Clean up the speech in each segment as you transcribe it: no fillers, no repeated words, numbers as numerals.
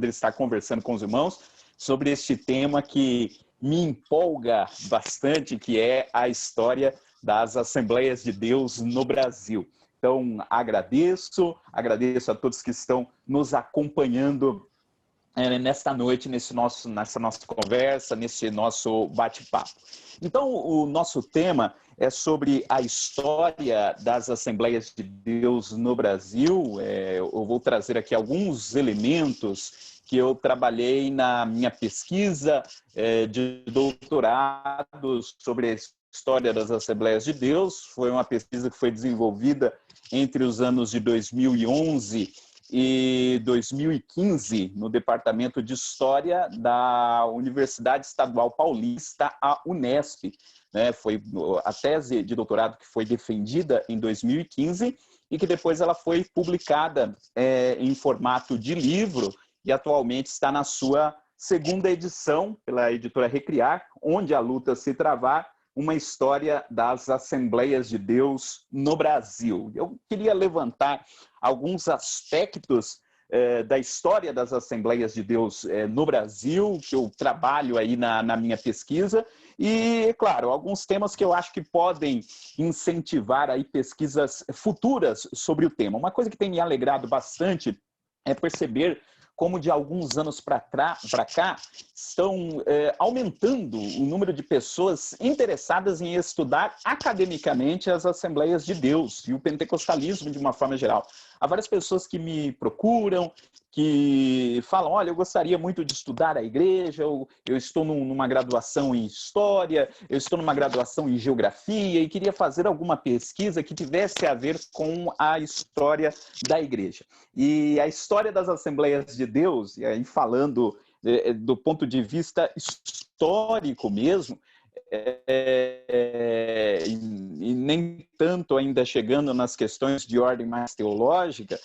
poder estar conversando com os irmãos sobre este tema que me empolga bastante, que é a história das Assembleias de Deus no Brasil. Então, agradeço a todos que estão nos acompanhando nesta noite, nessa nossa conversa, nesse nosso bate-papo. Então, o nosso tema é sobre a história das Assembleias de Deus no Brasil. Eu vou trazer aqui alguns elementos que eu trabalhei na minha pesquisa de doutorado sobre a história das Assembleias de Deus. Foi uma pesquisa que foi desenvolvida entre os anos de 2011 e 2015, no Departamento de História da Universidade Estadual Paulista, a Unesp. Foi a tese de doutorado que foi defendida em 2015 e que depois ela foi publicada em formato de livro e atualmente está na sua segunda edição pela editora Recriar, Onde a Luta se Travar, uma história das Assembleias de Deus no Brasil. Eu queria levantar alguns aspectos da história das Assembleias de Deus no Brasil, que eu trabalho aí na minha pesquisa, e, claro, alguns temas que eu acho que podem incentivar aí pesquisas futuras sobre o tema. Uma coisa que tem me alegrado bastante é perceber como de alguns anos para cá estão aumentando o número de pessoas interessadas em estudar academicamente as Assembleias de Deus e o pentecostalismo de uma forma geral. Há várias pessoas que me procuram, que falam, olha, eu gostaria muito de estudar a igreja, eu estou numa graduação em História, eu estou numa graduação em Geografia e queria fazer alguma pesquisa que tivesse a ver com a história da igreja. E a história das Assembleias de Deus, e aí falando do ponto de vista histórico mesmo, e nem tanto ainda chegando nas questões de ordem mais teológica,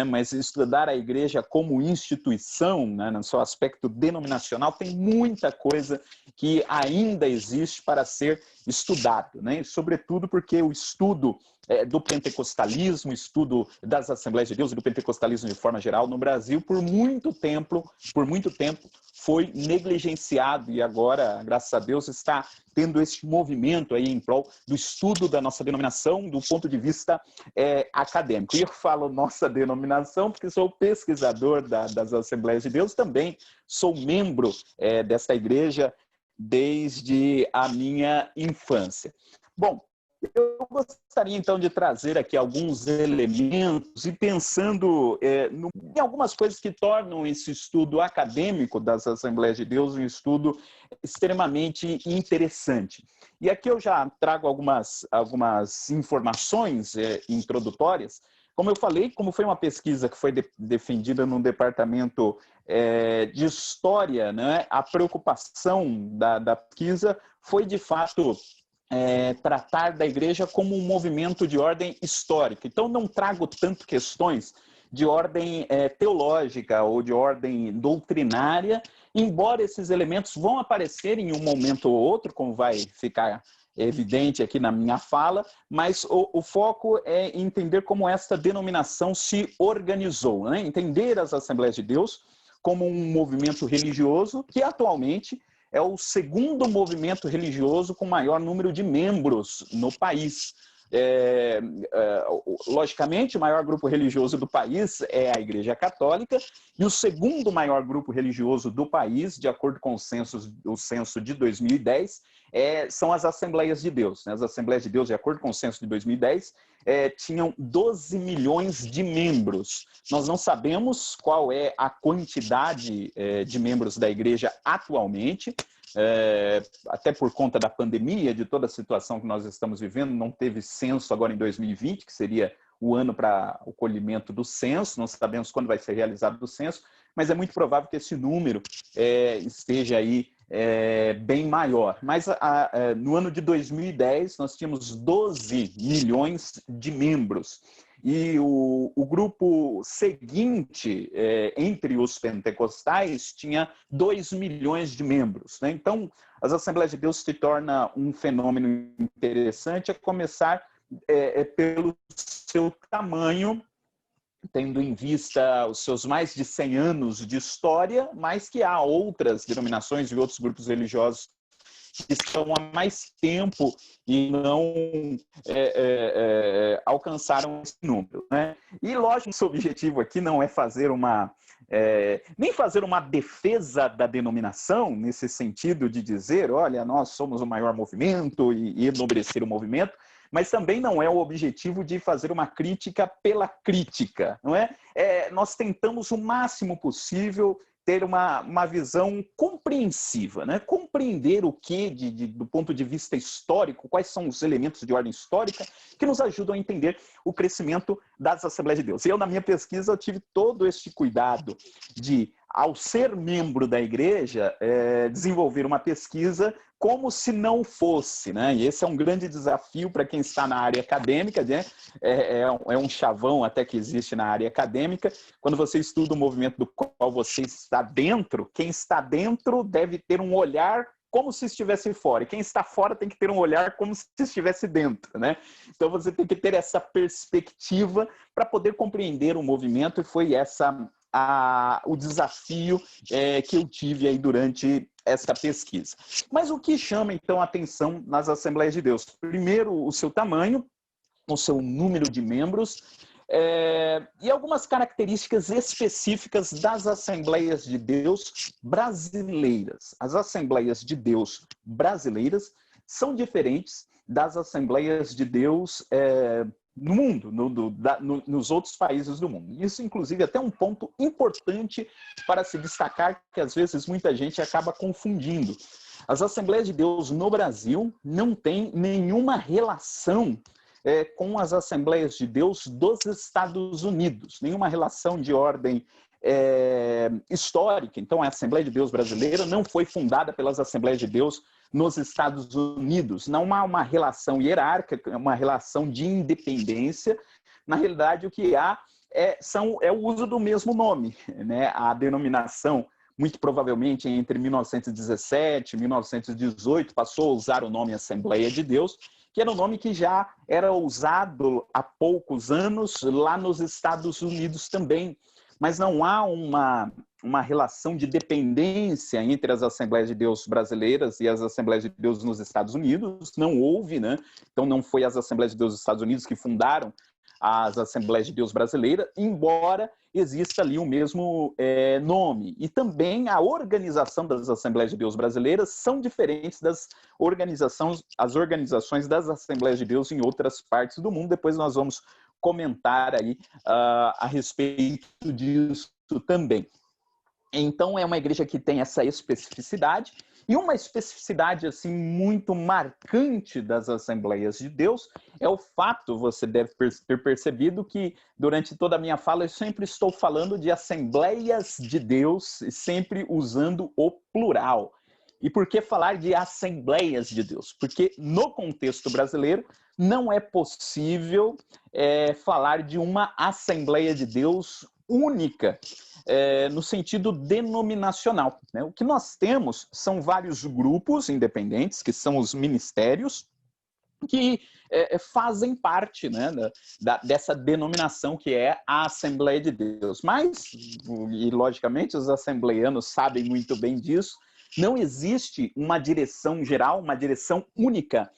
mas estudar a igreja como instituição, no seu aspecto denominacional, tem muita coisa que ainda existe para ser estudado, sobretudo porque o estudo do pentecostalismo, estudo das Assembleias de Deus e do pentecostalismo de forma geral no Brasil, por muito tempo foi negligenciado e agora, graças a Deus, está tendo esse movimento aí em prol do estudo da nossa denominação do ponto de vista acadêmico. E eu falo nossa denominação porque sou pesquisador das Assembleias de Deus, também sou membro desta igreja desde a minha infância. Bom, eu gostaria, então, de trazer aqui alguns elementos e pensando em algumas coisas que tornam esse estudo acadêmico das Assembleias de Deus um estudo extremamente interessante. E aqui eu já trago algumas informações introdutórias. Como eu falei, como foi uma pesquisa que foi defendida no Departamento de História, a preocupação da pesquisa foi, de fato, tratar da igreja como um movimento de ordem histórica. Então, não trago tanto questões de ordem teológica ou de ordem doutrinária, embora esses elementos vão aparecer em um momento ou outro, como vai ficar evidente aqui na minha fala, mas o foco é entender como esta denominação se organizou, entender as Assembleias de Deus como um movimento religioso que atualmente é o segundo movimento religioso com maior número de membros no país. Logicamente, o maior grupo religioso do país é a Igreja Católica e o segundo maior grupo religioso do país, de acordo com o censo de 2010, são as Assembleias de Deus. As Assembleias de Deus, de acordo com o censo de 2010, tinham 12 milhões de membros. Nós não sabemos qual é a quantidade de membros da igreja atualmente, até por conta da pandemia, de toda a situação que nós estamos vivendo, não teve censo agora em 2020, que seria o ano para o colhimento do censo, não sabemos quando vai ser realizado o censo, mas é muito provável que esse número esteja aí bem maior. Mas no ano de 2010, nós tínhamos 12 milhões de membros. E o grupo seguinte, entre os pentecostais, tinha 2 milhões de membros. Então, as Assembleias de Deus se torna um fenômeno interessante, a começar pelo seu tamanho tendo em vista os seus mais de 100 anos de história, mas que há outras denominações e outros grupos religiosos que estão há mais tempo e não alcançaram esse número, né? E, lógico, esse objetivo aqui não é fazer nem fazer uma defesa da denominação, nesse sentido de dizer, olha, nós somos o maior movimento e enobrecer o movimento, mas também não é o objetivo de fazer uma crítica pela crítica, não é? Nós tentamos o máximo possível ter uma visão compreensiva, né? Compreender o que, do ponto de vista histórico, quais são os elementos de ordem histórica que nos ajudam a entender o crescimento das Assembleias de Deus. E eu, na minha pesquisa, eu tive todo esse cuidado de, ao ser membro da igreja, desenvolver uma pesquisa como se não fosse, né? E esse é um grande desafio para quem está na área acadêmica, né? É um chavão até que existe na área acadêmica. Quando você estuda o movimento do qual você está dentro, quem está dentro deve ter um olhar como se estivesse fora. E quem está fora tem que ter um olhar como se estivesse dentro, né? Então você tem que ter essa perspectiva para poder compreender o movimento, e foi o desafio que eu tive aí durante essa pesquisa. Mas o que chama, então, a atenção nas Assembleias de Deus? Primeiro, o seu tamanho, o seu número de membros, e algumas características específicas das Assembleias de Deus brasileiras. As Assembleias de Deus brasileiras são diferentes das Assembleias de Deus no mundo, nos outros países do mundo. Isso, inclusive, é até um ponto importante para se destacar, que às vezes muita gente acaba confundindo. As Assembleias de Deus no Brasil não têm nenhuma relação com as Assembleias de Deus dos Estados Unidos, nenhuma relação de ordem histórica. Então, a Assembleia de Deus brasileira não foi fundada pelas Assembleias de Deus nos Estados Unidos. Não há uma relação hierárquica, uma relação de independência. Na realidade, o que há é o uso do mesmo nome, né? A denominação, muito provavelmente entre 1917 e 1918, passou a usar o nome Assembleia de Deus, que era um nome que já era usado há poucos anos lá nos Estados Unidos também. Mas não há uma relação de dependência entre as Assembleias de Deus brasileiras e as Assembleias de Deus nos Estados Unidos. Não houve, né? Então não foi as Assembleias de Deus dos Estados Unidos que fundaram as Assembleias de Deus brasileiras, embora exista ali o mesmo nome. E também a organização das Assembleias de Deus brasileiras são diferentes das organizações das Assembleias de Deus em outras partes do mundo. Depois nós vamos comentar aí a respeito disso também. Então, é uma igreja que tem essa especificidade, e uma especificidade assim muito marcante das Assembleias de Deus é o fato, você deve ter percebido, que durante toda a minha fala eu sempre estou falando de Assembleias de Deus, sempre usando o plural. E por que falar de Assembleias de Deus? Porque no contexto brasileiro não é possível falar de uma Assembleia de Deus única, no sentido denominacional, né? O que nós temos são vários grupos independentes, que são os ministérios, que fazem parte, né, dessa denominação que é a Assembleia de Deus. Mas, e logicamente os assembleianos sabem muito bem disso, não existe uma direção geral, uma direção única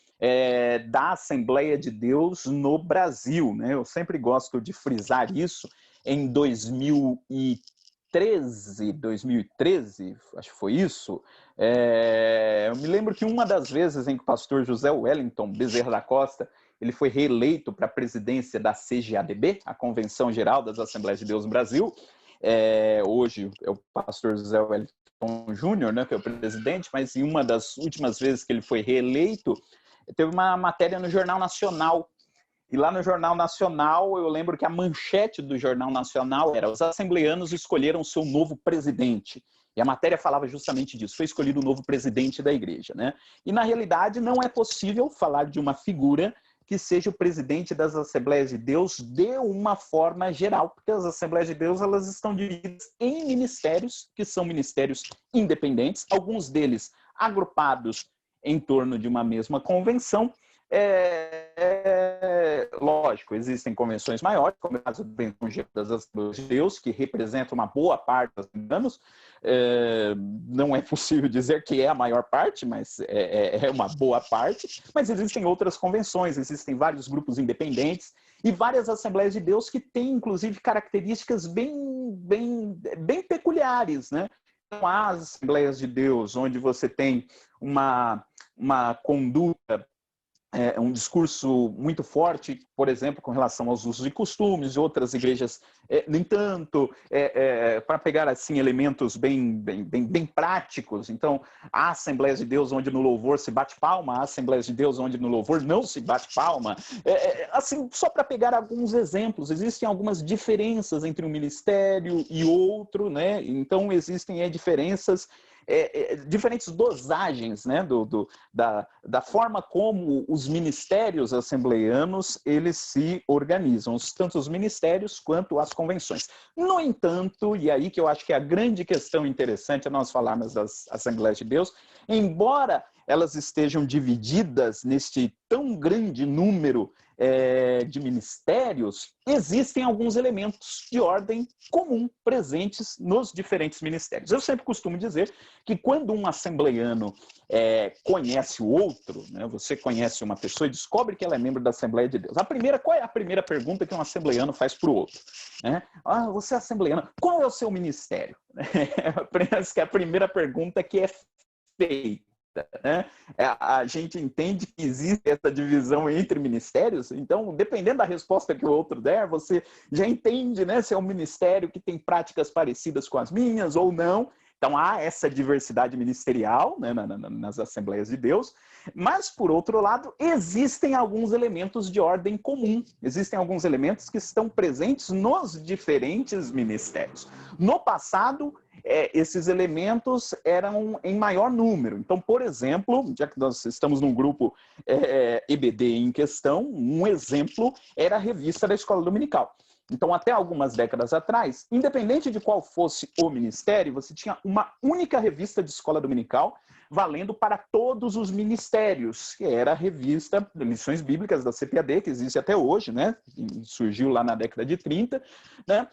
da Assembleia de Deus no Brasil, né? Eu sempre gosto de frisar isso. Em 2013, acho que foi isso, eu me lembro que uma das vezes em que o pastor José Wellington Bezerra da Costa ele foi reeleito para a presidência da CGADB, a Convenção Geral das Assembleias de Deus no Brasil, hoje é o pastor José Wellington Júnior, né, que é o presidente, mas em uma das últimas vezes que ele foi reeleito, teve uma matéria no Jornal Nacional. E lá no Jornal Nacional, eu lembro que a manchete do Jornal Nacional era: os assembleanos escolheram seu novo presidente. E a matéria falava justamente disso, foi escolhido o novo presidente da igreja, né? E na realidade não é possível falar de uma figura que seja o presidente das Assembleias de Deus de uma forma geral, porque as Assembleias de Deus elas estão divididas em ministérios, que são ministérios independentes, alguns deles agrupados em torno de uma mesma convenção, lógico, existem convenções maiores, como é o caso do das Assembleias de Deus, que representa uma boa parte dos anos. Não é possível dizer que é a maior parte, mas é uma boa parte. Mas existem outras convenções, existem vários grupos independentes e várias Assembleias de Deus que têm, inclusive, características bem peculiares, né? Então, há as Assembleias de Deus, onde você tem uma conduta, um discurso muito forte, por exemplo, com relação aos usos e costumes, de outras igrejas, nem tanto, para pegar assim elementos bem práticos. Então, há Assembleias de Deus onde no louvor se bate palma, há Assembleias de Deus onde no louvor não se bate palma. Assim, só para pegar alguns exemplos, existem algumas diferenças entre um ministério e outro, né? Então, existem diferenças, diferentes dosagens, né, da forma como os ministérios assembleianos eles se organizam, tanto os ministérios quanto as convenções. No entanto, e aí que eu acho que é a grande questão interessante é nós falarmos das Assembleias de Deus, embora elas estejam divididas neste tão grande número de ministérios, existem alguns elementos de ordem comum presentes nos diferentes ministérios. Eu sempre costumo dizer que quando um assembleiano conhece o outro, né, você conhece uma pessoa e descobre que ela é membro da Assembleia de Deus. Qual é a primeira pergunta que um assembleiano faz para o outro? Né? Você é assembleiano, qual é o seu ministério? Parece que é a primeira pergunta que é feita. Né? A gente entende que existe essa divisão entre ministérios, então, dependendo da resposta que o outro der, você já entende, né, se é um ministério que tem práticas parecidas com as minhas ou não. Então, há essa diversidade ministerial, né, nas Assembleias de Deus, mas, por outro lado, existem alguns elementos de ordem comum, existem alguns elementos que estão presentes nos diferentes ministérios. No passado, esses elementos eram em maior número. Então, por exemplo, já que nós estamos num grupo EBD em questão, um exemplo era a revista da Escola Dominical. Então, até algumas décadas atrás, independente de qual fosse o ministério, você tinha uma única revista de escola dominical valendo para todos os ministérios, que era a revista de Lições Bíblicas da CPAD, que existe até hoje, né? Surgiu lá na década de 30, né?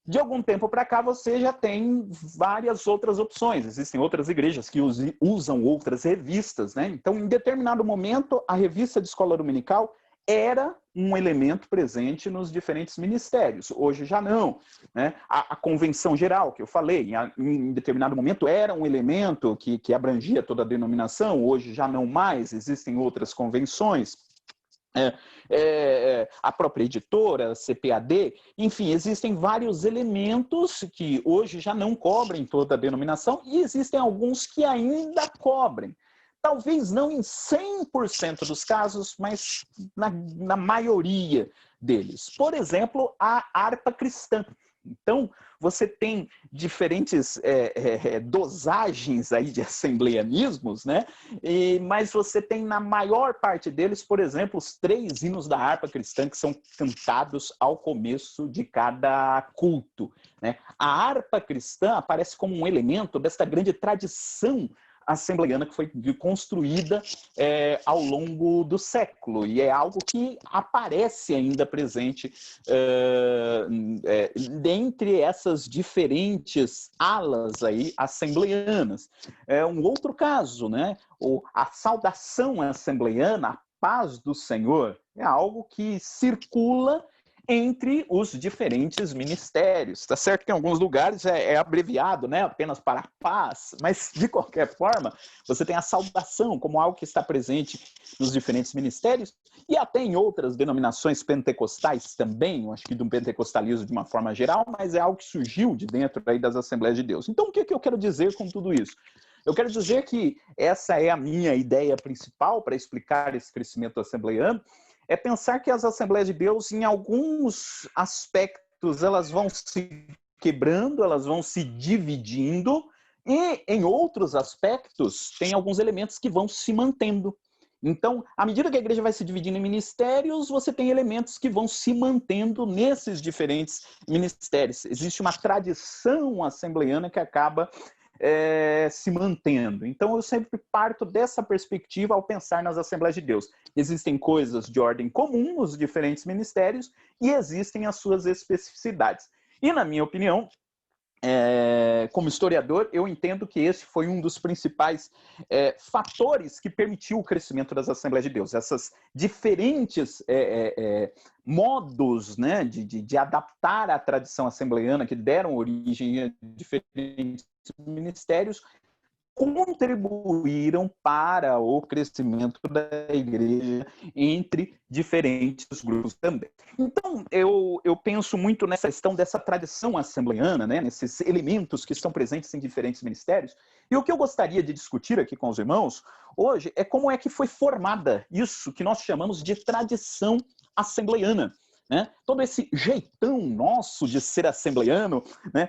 De algum tempo para cá, você já tem várias outras opções. Existem outras igrejas que usam outras revistas, né? Então, em determinado momento, a revista de escola dominical era um elemento presente nos diferentes ministérios. Hoje já não. Né? A convenção geral, que eu falei, em determinado momento era um elemento que abrangia toda a denominação, hoje já não mais, existem outras convenções. A própria editora, a CPAD, enfim, existem vários elementos que hoje já não cobrem toda a denominação e existem alguns que ainda cobrem. Talvez não em 100% dos casos, mas na maioria deles. Por exemplo, a harpa cristã. Então, você tem diferentes dosagens aí de assembleianismos, né? Mas você tem, na maior parte deles, por exemplo, os 3 hinos da harpa cristã que são cantados ao começo de cada culto. Né? A harpa cristã aparece como um elemento desta grande tradição assembleiana que foi construída ao longo do século, e é algo que aparece ainda presente dentre essas diferentes alas aí assembleianas. Um outro caso, né? A saudação assembleiana, a paz do Senhor, é algo que circula entre os diferentes ministérios. Tá certo que em alguns lugares é abreviado, né, apenas para paz, mas de qualquer forma, você tem a saudação como algo que está presente nos diferentes ministérios e até em outras denominações pentecostais também, eu acho que do pentecostalismo de uma forma geral, mas é algo que surgiu de dentro aí das Assembleias de Deus. Então, o que eu quero dizer com tudo isso? Eu quero dizer que essa é a minha ideia principal para explicar esse crescimento assembleiano, é pensar que as Assembleias de Deus, em alguns aspectos, elas vão se quebrando, elas vão se dividindo, e em outros aspectos, tem alguns elementos que vão se mantendo. Então, à medida que a igreja vai se dividindo em ministérios, você tem elementos que vão se mantendo nesses diferentes ministérios. Existe uma tradição assembleiana que acaba se mantendo. Então, eu sempre parto dessa perspectiva ao pensar nas Assembleias de Deus. Existem coisas de ordem comum nos diferentes ministérios e existem as suas especificidades. E, na minha opinião, como historiador, eu entendo que esse foi um dos principais fatores que permitiu o crescimento das Assembleias de Deus. Essas diferentes modos, né, de adaptar a tradição assembleiana que deram origem a diferentes ministérios contribuíram para o crescimento da igreja entre diferentes grupos também. Então, eu penso muito nessa questão dessa tradição assembleiana, né, nesses elementos que estão presentes em diferentes ministérios, e o que eu gostaria de discutir aqui com os irmãos hoje é como é que foi formada isso que nós chamamos de tradição assembleiana. Né? Todo esse jeitão nosso de ser assembleiano, né?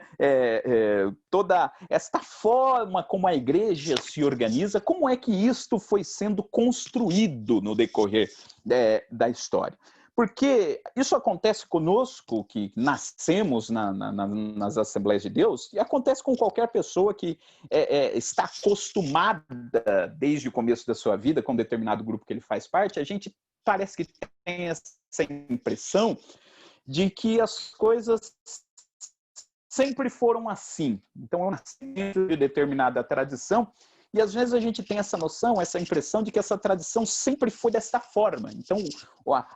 Toda esta forma como a igreja se organiza, como é que isto foi sendo construído no decorrer da história? Porque isso acontece conosco, que nascemos nas Assembleias de Deus, e acontece com qualquer pessoa que está acostumada desde o começo da sua vida com um determinado grupo que ele faz parte. A gente parece que tem essa impressão de que as coisas sempre foram assim. Então, é um nascimento de determinada tradição, e às vezes a gente tem essa noção, essa impressão de que essa tradição sempre foi dessa forma. Então,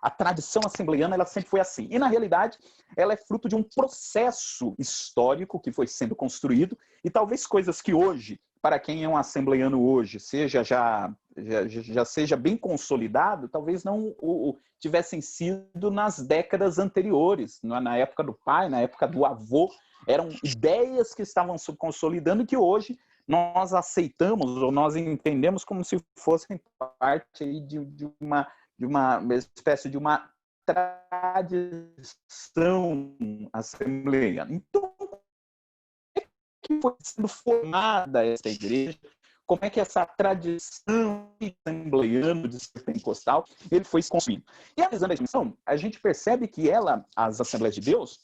a tradição assembleiana, ela sempre foi assim. E, na realidade, ela é fruto de um processo histórico que foi sendo construído, e talvez coisas que hoje, para quem é um assembleiano hoje, já seja bem consolidado, talvez não tivessem sido nas décadas anteriores, na época do pai, na época do avô. Eram ideias que estavam se consolidando e que hoje nós aceitamos ou nós entendemos como se fossem parte aí de uma espécie de uma tradição assembleiana. Então, que foi sendo formada essa igreja, como é que essa tradição assembleiana de ser pentecostal, ele foi se construindo. E analisando a dimensão, a gente percebe que as Assembleias de Deus,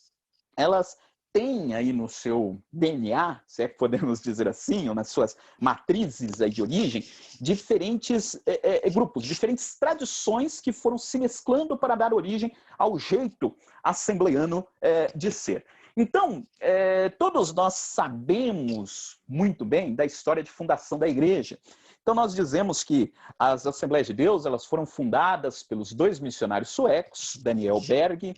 elas têm aí no seu DNA, se é que podemos dizer assim, ou nas suas matrizes aí de origem, diferentes grupos, diferentes tradições que foram se mesclando para dar origem ao jeito assembleiano de ser. Então, todos nós sabemos muito bem da história de fundação da igreja. Então, nós dizemos que as Assembleias de Deus, elas foram fundadas pelos 2 missionários suecos, Daniel Berg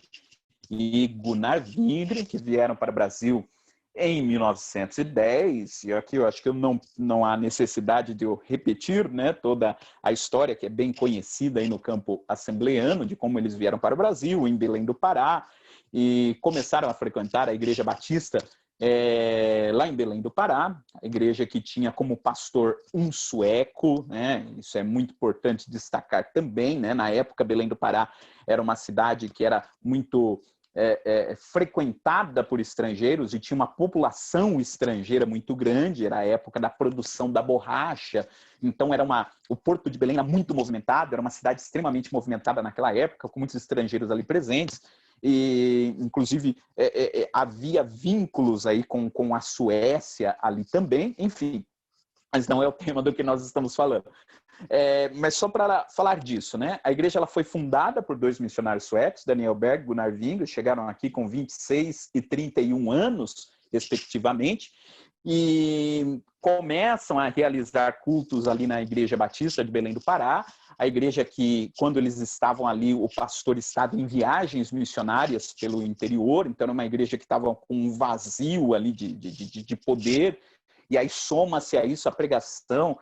e Gunnar Wingren, que vieram para o Brasil em 1910, e aqui eu acho que não há necessidade de eu repetir, né, toda a história que é bem conhecida aí no campo assembleiano, de como eles vieram para o Brasil, em Belém do Pará, e começaram a frequentar a Igreja Batista lá em Belém do Pará, a igreja que tinha como pastor um sueco, né? Isso é muito importante destacar também, né? Na época, Belém do Pará era uma cidade que era muito frequentada por estrangeiros e tinha uma população estrangeira muito grande, era a época da produção da borracha, então o Porto de Belém era muito movimentado, era uma cidade extremamente movimentada naquela época, com muitos estrangeiros ali presentes, e inclusive havia vínculos aí com a Suécia ali também, enfim, mas não é o tema do que nós estamos falando. Mas só para falar disso, né? A igreja ela foi fundada por 2 missionários suecos, Daniel Berg e Gunnar Wingren, chegaram aqui com 26 e 31 anos, respectivamente, e começam a realizar cultos ali na Igreja Batista de Belém do Pará, a igreja que, quando eles estavam ali, o pastor estava em viagens missionárias pelo interior, então era uma igreja que estava com um vazio ali de poder, e aí soma-se a isso a pregação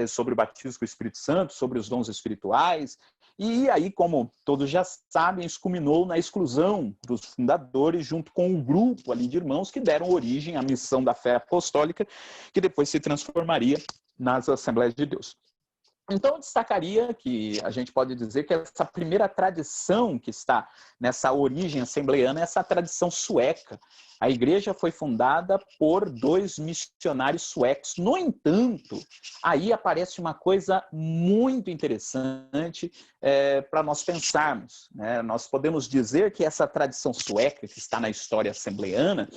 sobre o batismo com o Espírito Santo, sobre os dons espirituais, e aí, como todos já sabem, isso culminou na exclusão dos fundadores junto com um grupo ali de irmãos que deram origem à missão da fé apostólica, que depois se transformaria nas Assembleias de Deus. Então, eu destacaria que a gente pode dizer que essa primeira tradição que está nessa origem assembleiana é essa tradição sueca. A igreja foi fundada por 2 missionários suecos. No entanto, aí aparece uma coisa muito interessante para nós pensarmos, né? Nós podemos dizer que essa tradição sueca que está na história assembleiana,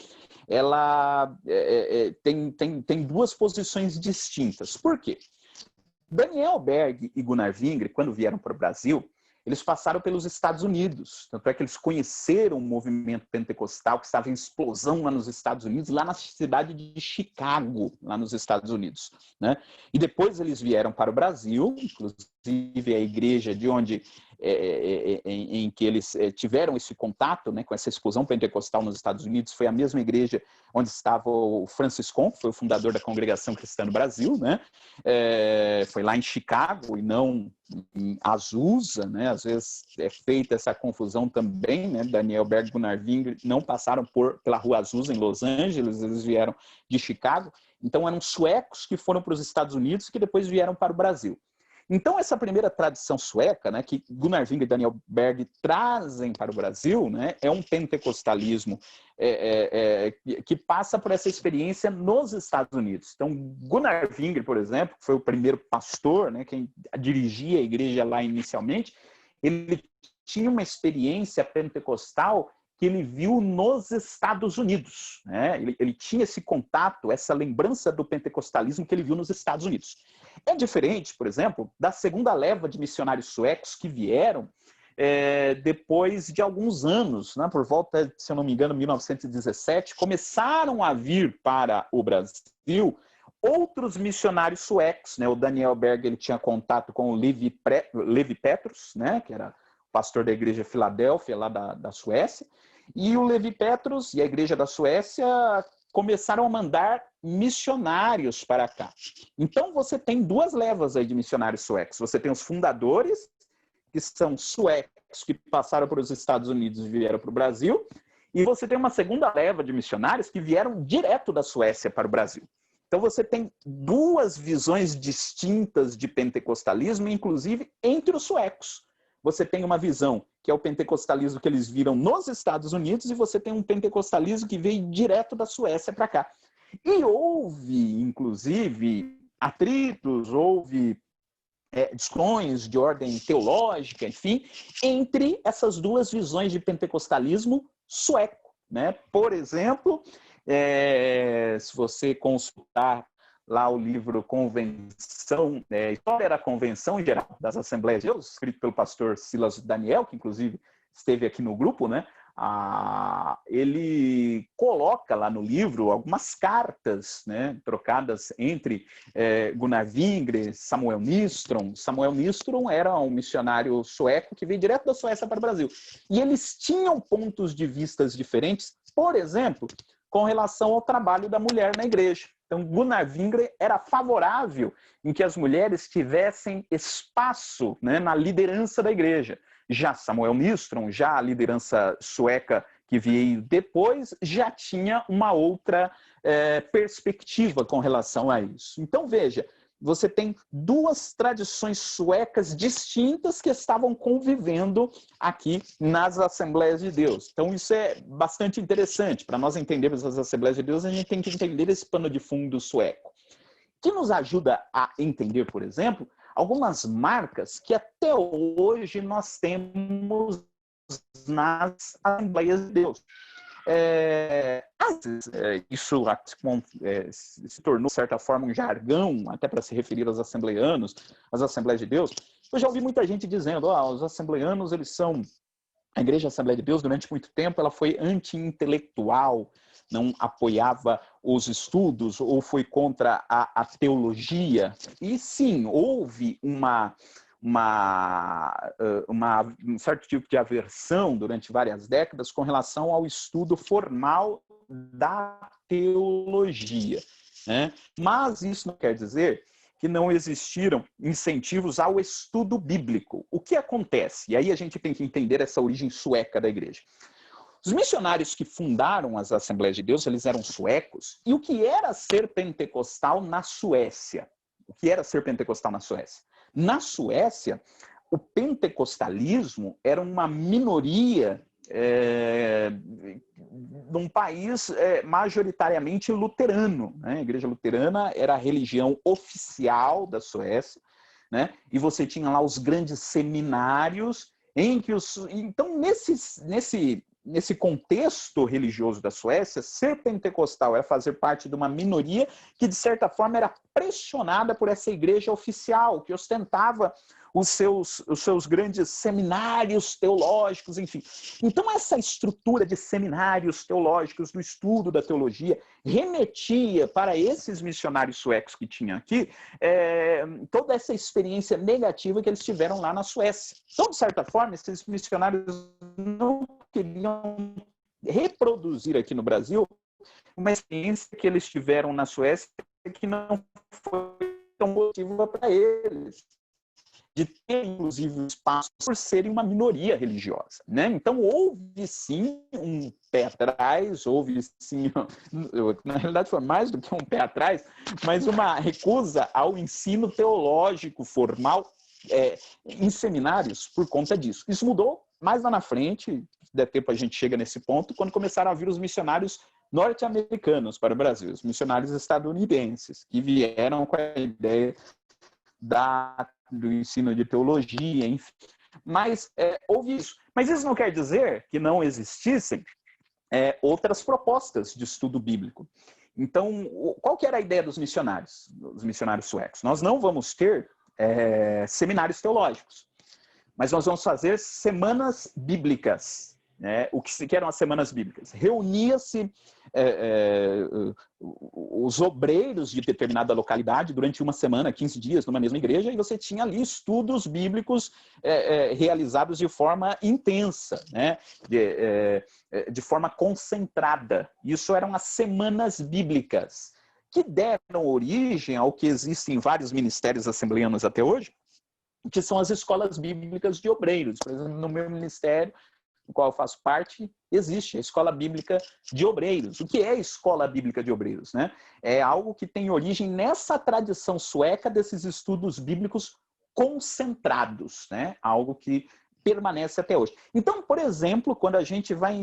ela tem 2 posições distintas. Por quê? Daniel Berg e Gunnar Wingre, quando vieram para o Brasil, eles passaram pelos Estados Unidos. Tanto é que eles conheceram o movimento pentecostal que estava em explosão lá nos Estados Unidos, lá na cidade de Chicago, lá nos Estados Unidos, né? E depois eles vieram para o Brasil, inclusive a igreja de onde em que eles tiveram esse contato, né, com essa explosão pentecostal nos Estados Unidos, foi a mesma igreja onde estava o Francis Con, que foi o fundador da Congregação Cristã no Brasil, né? Foi lá em Chicago e não em Azusa, né? Às vezes é feita essa confusão também, né? Daniel Berg e Gunnar Wingre não passaram pela Rua Azusa em Los Angeles, eles vieram de Chicago. Então eram suecos que foram para os Estados Unidos e que depois vieram para o Brasil. Então, essa primeira tradição sueca, né, que Gunnar Wingre e Daniel Berg trazem para o Brasil, né, é um pentecostalismo que passa por essa experiência nos Estados Unidos. Então, Gunnar Wingre, por exemplo, que foi o primeiro pastor, né, quem dirigia a igreja lá inicialmente, ele tinha uma experiência pentecostal que ele viu nos Estados Unidos, né? Ele tinha esse contato, essa lembrança do pentecostalismo que ele viu nos Estados Unidos. É diferente, por exemplo, da segunda leva de missionários suecos que vieram depois de alguns anos, né? Por volta, se eu não me engano, 1917, começaram a vir para o Brasil outros missionários suecos, né? O Daniel Berg, ele tinha contato com o Levi Petrus, né? Que era pastor da igreja Filadélfia, lá da Suécia, e o Levi Petrus e a igreja da Suécia começaram a mandar missionários para cá. Então, você tem 2 levas aí de missionários suecos. Você tem os fundadores, que são suecos, que passaram para os Estados Unidos e vieram para o Brasil, e você tem uma segunda leva de missionários que vieram direto da Suécia para o Brasil. Então, você tem 2 visões distintas de pentecostalismo, inclusive entre os suecos. Você tem uma visão que é o pentecostalismo que eles viram nos Estados Unidos e você tem um pentecostalismo que veio direto da Suécia para cá. E houve, inclusive, atritos, houve discussões de ordem teológica, enfim, entre essas 2 visões de pentecostalismo sueco, né? Por exemplo, se você consultar lá o livro Convenção, História da Convenção Geral das Assembleias de Deus, escrito pelo pastor Silas Daniel, que inclusive esteve aqui no grupo, né? Ele coloca lá no livro algumas cartas, né, trocadas entre Gunnar Wingre, Samuel Nistrom. Samuel Nistrom era um missionário sueco que veio direto da Suécia para o Brasil. E eles tinham pontos de vistas diferentes, por exemplo, com relação ao trabalho da mulher na igreja. Então, Gunnar Wingre era favorável em que as mulheres tivessem espaço, né, na liderança da igreja. Já Samuel Nistrom, já a liderança sueca que veio depois, já tinha uma outra perspectiva com relação a isso. Então, veja, você tem 2 tradições suecas distintas que estavam convivendo aqui nas Assembleias de Deus. Então, isso é bastante interessante. Para nós entendermos as Assembleias de Deus, a gente tem que entender esse pano de fundo sueco, que nos ajuda a entender, por exemplo, algumas marcas que até hoje nós temos nas Assembleias de Deus. Isso se tornou, de certa forma, um jargão, até para se referir aos assembleianos, às Assembleias de Deus. Eu já ouvi muita gente dizendo, os assembleianos, eles são... A Igreja Assembleia de Deus, durante muito tempo, ela foi anti-intelectual, não apoiava os estudos ou foi contra a teologia. E sim, houve um certo tipo de aversão durante várias décadas com relação ao estudo formal da teologia, né? Mas isso não quer dizer que não existiram incentivos ao estudo bíblico. O que acontece? E aí a gente tem que entender essa origem sueca da igreja. Os missionários que fundaram as Assembleias de Deus, eles eram suecos. E o que era ser pentecostal na Suécia? O que era ser pentecostal na Suécia? Na Suécia, o pentecostalismo era uma minoria num país majoritariamente luterano, né? A Igreja Luterana era a religião oficial da Suécia, né? E você tinha lá os grandes seminários em que então nesse contexto religioso da Suécia, ser pentecostal era fazer parte de uma minoria que de certa forma era pressionada por essa igreja oficial que ostentava os seus grandes seminários teológicos, enfim. Então, essa estrutura de seminários teológicos, do estudo da teologia, remetia para esses missionários suecos que tinham aqui toda essa experiência negativa que eles tiveram lá na Suécia. Então, de certa forma, esses missionários não queriam reproduzir aqui no Brasil uma experiência que eles tiveram na Suécia que não foi tão positiva para eles, de ter, inclusive, um espaço por serem uma minoria religiosa, né? Então, houve, sim, um pé atrás, houve, sim, na realidade foi mais do que um pé atrás, mas uma recusa ao ensino teológico formal em seminários por conta disso. Isso mudou mais lá na frente, se der tempo a gente chega nesse ponto, quando começaram a vir os missionários norte-americanos para o Brasil, os missionários estadunidenses, que vieram com a ideia do ensino de teologia, enfim. Mas houve isso. Mas isso não quer dizer que não existissem outras propostas de estudo bíblico. Então, qual que era a ideia dos missionários suecos? Nós não vamos ter seminários teológicos, mas nós vamos fazer semanas bíblicas. O que eram as semanas bíblicas? Reunia-se os obreiros de determinada localidade durante uma semana, 15 dias, numa mesma igreja, e você tinha ali estudos bíblicos realizados de forma intensa, né? De forma concentrada. Isso eram as semanas bíblicas, que deram origem ao que existe em vários ministérios assembleanos até hoje, que são as escolas bíblicas de obreiros. Por exemplo, no meu ministério, do qual eu faço parte, existe a Escola Bíblica de Obreiros. O que é a Escola Bíblica de Obreiros, né? É algo que tem origem nessa tradição sueca desses estudos bíblicos concentrados, né? Algo que permanece até hoje. Então, por exemplo, quando a gente vai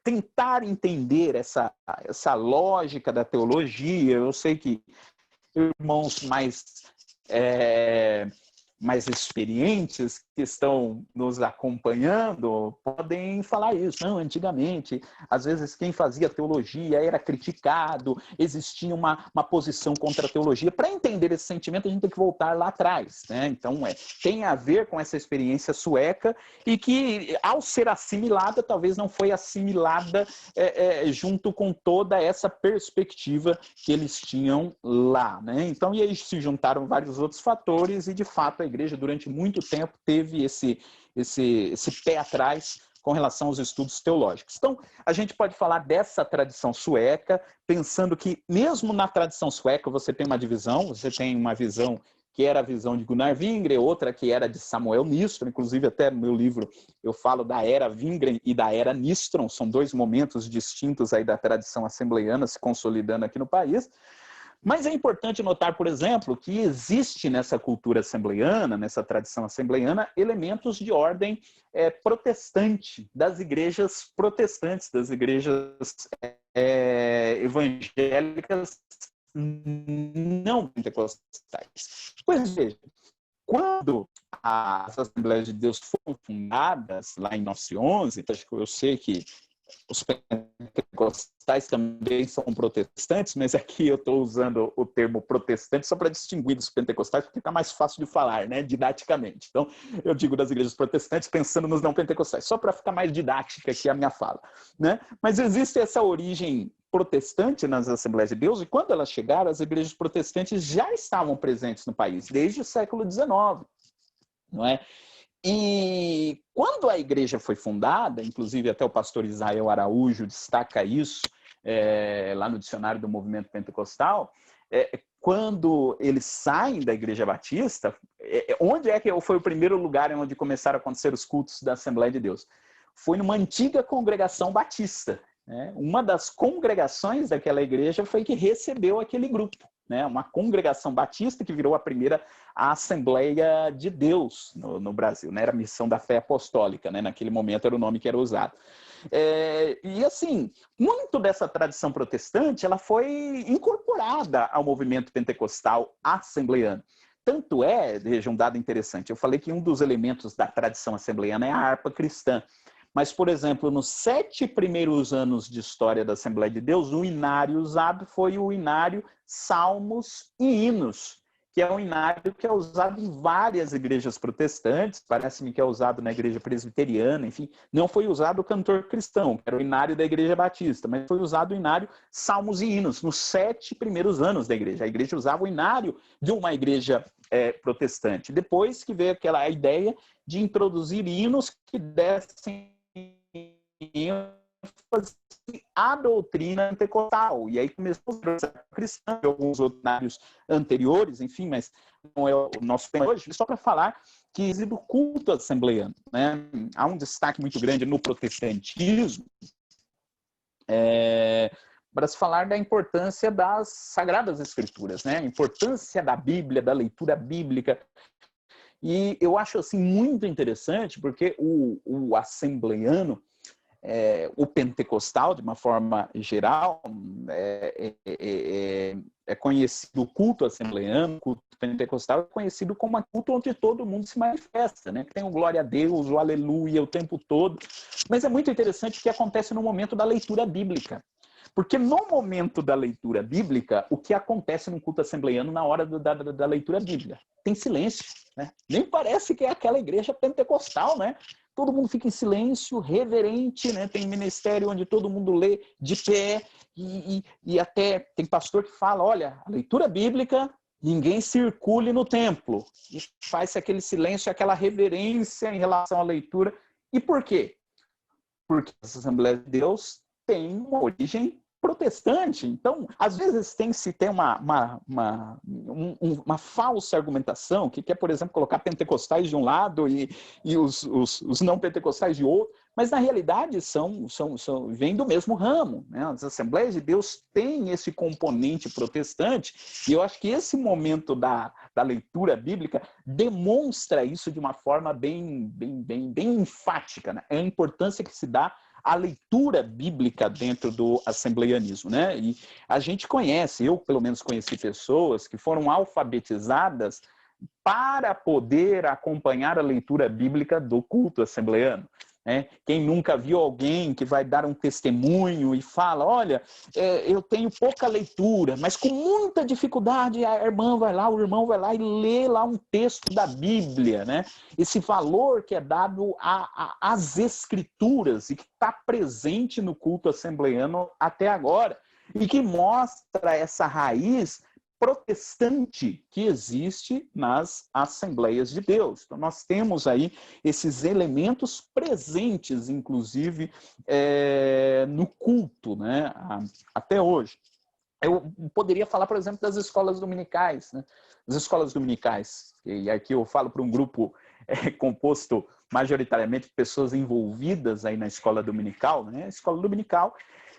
tentar entender essa lógica da teologia, eu sei que irmãos mais experientes que estão nos acompanhando podem falar isso. Não, antigamente, às vezes quem fazia teologia era criticado, existia uma posição contra a teologia. Para entender esse sentimento, a gente tem que voltar lá atrás, né? Então, tem a ver com essa experiência sueca e que, ao ser assimilada, talvez não foi assimilada junto com toda essa perspectiva que eles tinham lá, né? Então, e aí se juntaram vários outros fatores e, de fato, a igreja durante muito tempo teve esse pé atrás com relação aos estudos teológicos. Então, a gente pode falar dessa tradição sueca, pensando que mesmo na tradição sueca você tem uma divisão, você tem uma visão que era a visão de Gunnar Wingren, outra que era de Samuel Nistron, inclusive até no meu livro eu falo da era Wingren e da era Nistron, são dois momentos distintos aí da tradição assembleiana se consolidando aqui no país. Mas é importante notar, por exemplo, que existe nessa cultura assembleiana, nessa tradição assembleiana, elementos de ordem protestante, das igrejas protestantes, das igrejas evangélicas não pentecostais. Pois veja, quando as Assembleias de Deus foram fundadas, lá em 1911, eu sei que os pentecostais também são protestantes, mas aqui eu estou usando o termo protestante só para distinguir dos pentecostais, porque fica mais fácil de falar, né, didaticamente. Então, eu digo das igrejas protestantes pensando nos não pentecostais, só para ficar mais didática aqui a minha fala, né? Mas existe essa origem protestante nas Assembleias de Deus, e quando elas chegaram, as igrejas protestantes já estavam presentes no país, desde o século XIX, não é? E quando a igreja foi fundada, inclusive até o pastor Israel Araújo destaca isso lá no dicionário do movimento pentecostal, quando eles saem da Igreja Batista, onde é que foi o primeiro lugar onde começaram a acontecer os cultos da Assembleia de Deus? Foi numa antiga congregação batista. Uma das congregações daquela igreja foi que recebeu aquele grupo. né? Uma congregação batista que virou a primeira Assembleia de Deus no Brasil, né? Era a Missão da Fé Apostólica, né? Naquele momento era o nome que era usado. E assim, muito dessa tradição protestante ela foi incorporada ao movimento pentecostal assembleiano. Tanto veja um dado interessante, eu falei que um dos elementos da tradição assembleiana é a harpa cristã. Mas, por exemplo, nos 7 primeiros anos de história da Assembleia de Deus, o inário usado foi o inário Salmos e Hinos, que é um inário que é usado em várias igrejas protestantes, parece-me que é usado na igreja presbiteriana, enfim, não foi usado o cantor cristão, que era o inário da igreja batista, mas foi usado o inário Salmos e Hinos, nos 7 primeiros anos da igreja. A igreja usava o inário de uma igreja protestante. Depois que veio aquela ideia de introduzir hinos que dessem ênfase à doutrina pentecostal. E aí começou a cristã e alguns outros inários anteriores, enfim, mas não é o nosso tema hoje, só para falar que existe o culto assembleiano, né? Há um destaque muito grande no protestantismo para se falar da importância das Sagradas Escrituras, né? A importância da Bíblia, da leitura bíblica. E eu acho assim muito interessante porque o assembleiano, o pentecostal, de uma forma geral, é conhecido, o culto assembleiano, o culto pentecostal é conhecido como um culto onde todo mundo se manifesta, né? Tem o glória a Deus, o aleluia o tempo todo. Mas é muito interessante o que acontece no momento da leitura bíblica. Porque no momento da leitura bíblica, o que acontece no culto assembleiano na hora da leitura bíblica? Tem silêncio, né? Nem parece que é aquela igreja pentecostal, né? Todo mundo fica em silêncio, reverente, né? Tem ministério onde todo mundo lê de pé e até tem pastor que fala, olha, a leitura bíblica, ninguém circule no templo. E faz aquele silêncio, aquela reverência em relação à leitura. E por quê? Porque as Assembleias de Deus têm uma origem protestante. Então, às vezes tem-se ter uma falsa argumentação que quer, por exemplo, colocar pentecostais de um lado e os não pentecostais de outro, mas na realidade vêm do mesmo ramo, né? As Assembleias de Deus têm esse componente protestante e eu acho que esse momento da leitura bíblica demonstra isso de uma forma bem enfática, né? É a importância que se dá a leitura bíblica dentro do assembleianismo, né? E a gente conhece, eu pelo menos conheci pessoas que foram alfabetizadas para poder acompanhar a leitura bíblica do culto assembleiano. Né? Quem nunca viu alguém que vai dar um testemunho e fala, olha, eu tenho pouca leitura, mas com muita dificuldade a irmã vai lá, o irmão vai lá e lê lá um texto da Bíblia, né? Esse valor que é dado às escrituras e que está presente no culto assembleiano até agora e que mostra essa raiz protestante que existe nas Assembleias de Deus. Então, nós temos aí esses elementos presentes, inclusive, no culto, né? Até hoje. Eu poderia falar, por exemplo, das escolas dominicais, né? As escolas dominicais, e aqui eu falo para um grupo composto majoritariamente de pessoas envolvidas aí na escola dominical, né? A escola dominical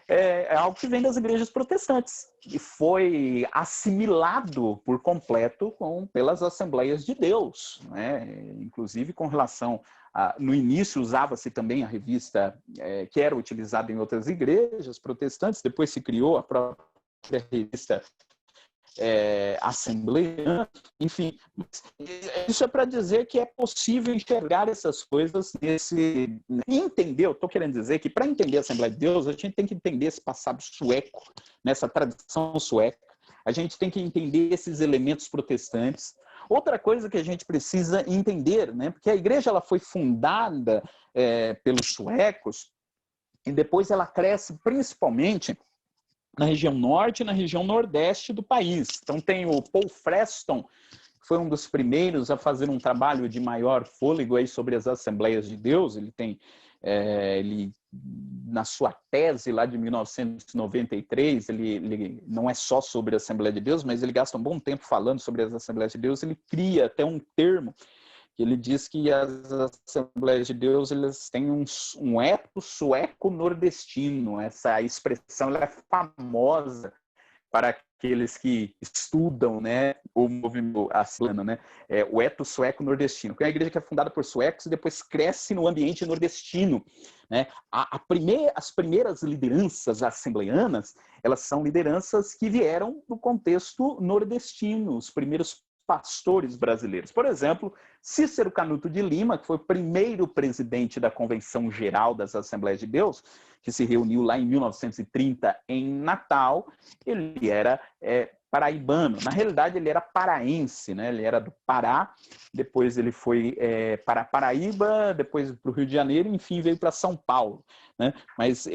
é algo que vem das igrejas protestantes e foi assimilado por completo pelas Assembleias de Deus, né? Inclusive com relação no início usava-se também a revista que era utilizada em outras igrejas protestantes, depois se criou a própria revista assembleia, enfim, isso é para dizer que é possível enxergar essas coisas entender, eu estou querendo dizer que para entender a Assembleia de Deus, a gente tem que entender esse passado sueco, nessa tradição sueca, a gente tem que entender esses elementos protestantes. Outra coisa que a gente precisa entender, né, porque a igreja ela foi fundada pelos suecos e depois ela cresce principalmente na região norte e na região nordeste do país. Então tem o Paul Freston, que foi um dos primeiros a fazer um trabalho de maior fôlego aí sobre as Assembleias de Deus. Ele tem, na sua tese lá de 1993, ele não é só sobre a Assembleia de Deus, mas ele gasta um bom tempo falando sobre as Assembleias de Deus. Ele cria até um termo que ele diz que as Assembleias de Deus eles têm um eto sueco nordestino. Essa expressão ela é famosa para aqueles que estudam, né, o movimento assembleiano, né, o eto sueco nordestino, que é uma igreja que é fundada por suecos e depois cresce no ambiente nordestino, né? As primeiras lideranças assembleianas, elas são lideranças que vieram do contexto nordestino, os primeiros pastores brasileiros. Por exemplo, Cícero Canuto de Lima, que foi o primeiro presidente da Convenção Geral das Assembleias de Deus, que se reuniu lá em 1930 em Natal, ele era paraibano. Na realidade, ele era paraense, né? Ele era do Pará, depois ele foi para Paraíba, depois para o Rio de Janeiro, enfim, veio para São Paulo, né? Mas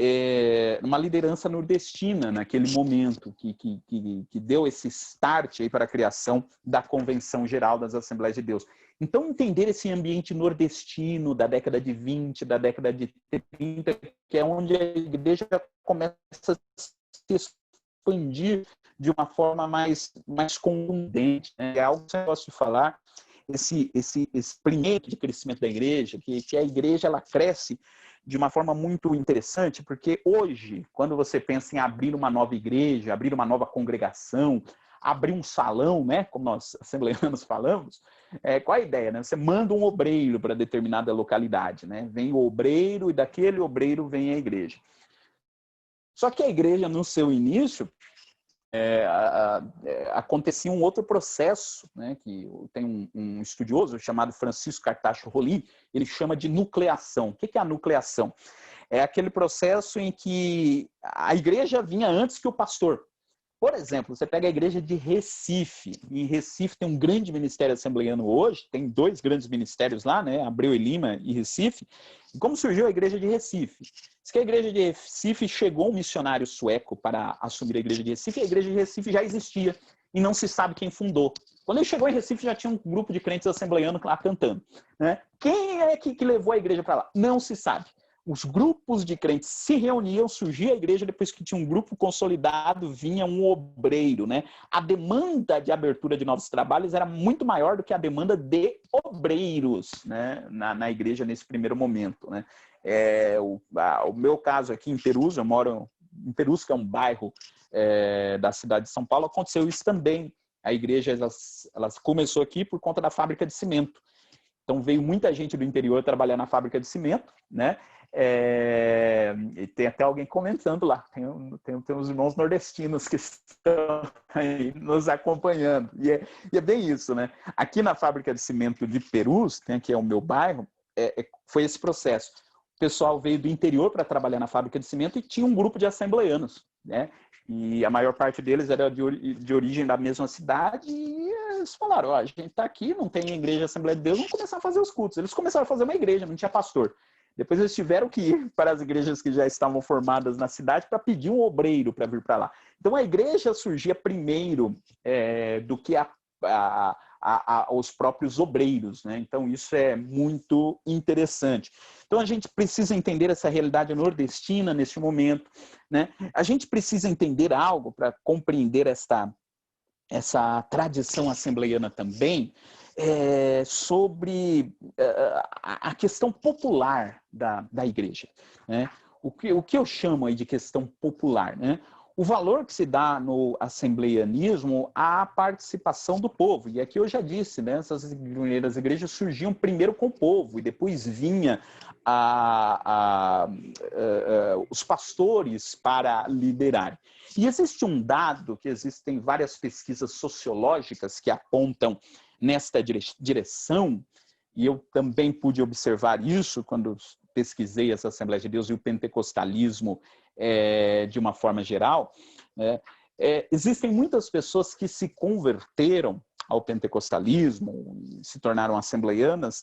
uma liderança nordestina naquele momento, que deu esse start aí para a criação da Convenção Geral das Assembleias de Deus. Então, entender esse ambiente nordestino da década de 20, da década de 30, que é onde a igreja começa a se expandir de uma forma mais contundente, né? É algo que eu gosto de falar, esse primeiro de crescimento da igreja, que a igreja ela cresce de uma forma muito interessante, porque hoje, quando você pensa em abrir uma nova igreja, abrir uma nova congregação, abrir um salão, né, como nós assembleianos falamos, qual a ideia, né? Você manda um obreiro para determinada localidade, né? Vem o obreiro e daquele obreiro vem a igreja. Só que a igreja, no seu início, acontecia um outro processo, né, que tem um estudioso chamado Francisco Cartacho Rolim, ele chama de nucleação. O que é a nucleação? É aquele processo em que a igreja vinha antes que o pastor. Por exemplo, você pega a igreja de Recife. Em Recife tem um grande ministério assembleiano hoje, tem 2 grandes ministérios lá, né? Abreu e Lima e Recife. E como surgiu a igreja de Recife? Diz que a igreja de Recife chegou um missionário sueco para assumir a igreja de Recife, e a igreja de Recife já existia, e não se sabe quem fundou. Quando ele chegou em Recife, já tinha um grupo de crentes assembleianos lá cantando, né? Quem é que levou a igreja para lá? Não se sabe. Os grupos de crentes se reuniam, surgia a igreja, depois que tinha um grupo consolidado, vinha um obreiro, né? A demanda de abertura de novos trabalhos era muito maior do que a demanda de obreiros, né? na igreja nesse primeiro momento, né? O meu caso aqui em Perus, eu moro em Perus, que é um bairro da cidade de São Paulo, aconteceu isso também. A igreja elas começou aqui por conta da fábrica de cimento. Então veio muita gente do interior trabalhar na fábrica de cimento, né? E tem até alguém comentando lá, tem uns irmãos nordestinos que estão aí nos acompanhando, e é bem isso, né? Aqui na fábrica de cimento de Perus, que é o meu bairro, foi esse processo. O pessoal veio do interior para trabalhar na fábrica de cimento e tinha um grupo de assembleianos, né? E a maior parte deles era de origem da mesma cidade, e eles falaram, a gente está aqui, não tem igreja Assembleia de Deus, vamos começar a fazer os cultos. Eles começaram a fazer uma igreja, não tinha pastor. Depois eles tiveram que ir para as igrejas que já estavam formadas na cidade para pedir um obreiro para vir para lá. Então a igreja surgia primeiro do que os próprios obreiros, né? Então isso é muito interessante. Então a gente precisa entender essa realidade nordestina neste momento, né? A gente precisa entender algo para compreender essa tradição assembleiana também, sobre a questão popular da igreja, né? O que eu chamo aí de questão popular, né? O valor que se dá no assembleianismo à participação do povo. E aqui eu já disse, né? Essas primeiras igrejas surgiam primeiro com o povo e depois vinha os pastores para liderar. E existe um dado, que existem várias pesquisas sociológicas que apontam nesta direção, e eu também pude observar isso quando pesquisei as Assembleias de Deus e o pentecostalismo de uma forma geral, né? Existem muitas pessoas que se converteram ao pentecostalismo, se tornaram assembleianas,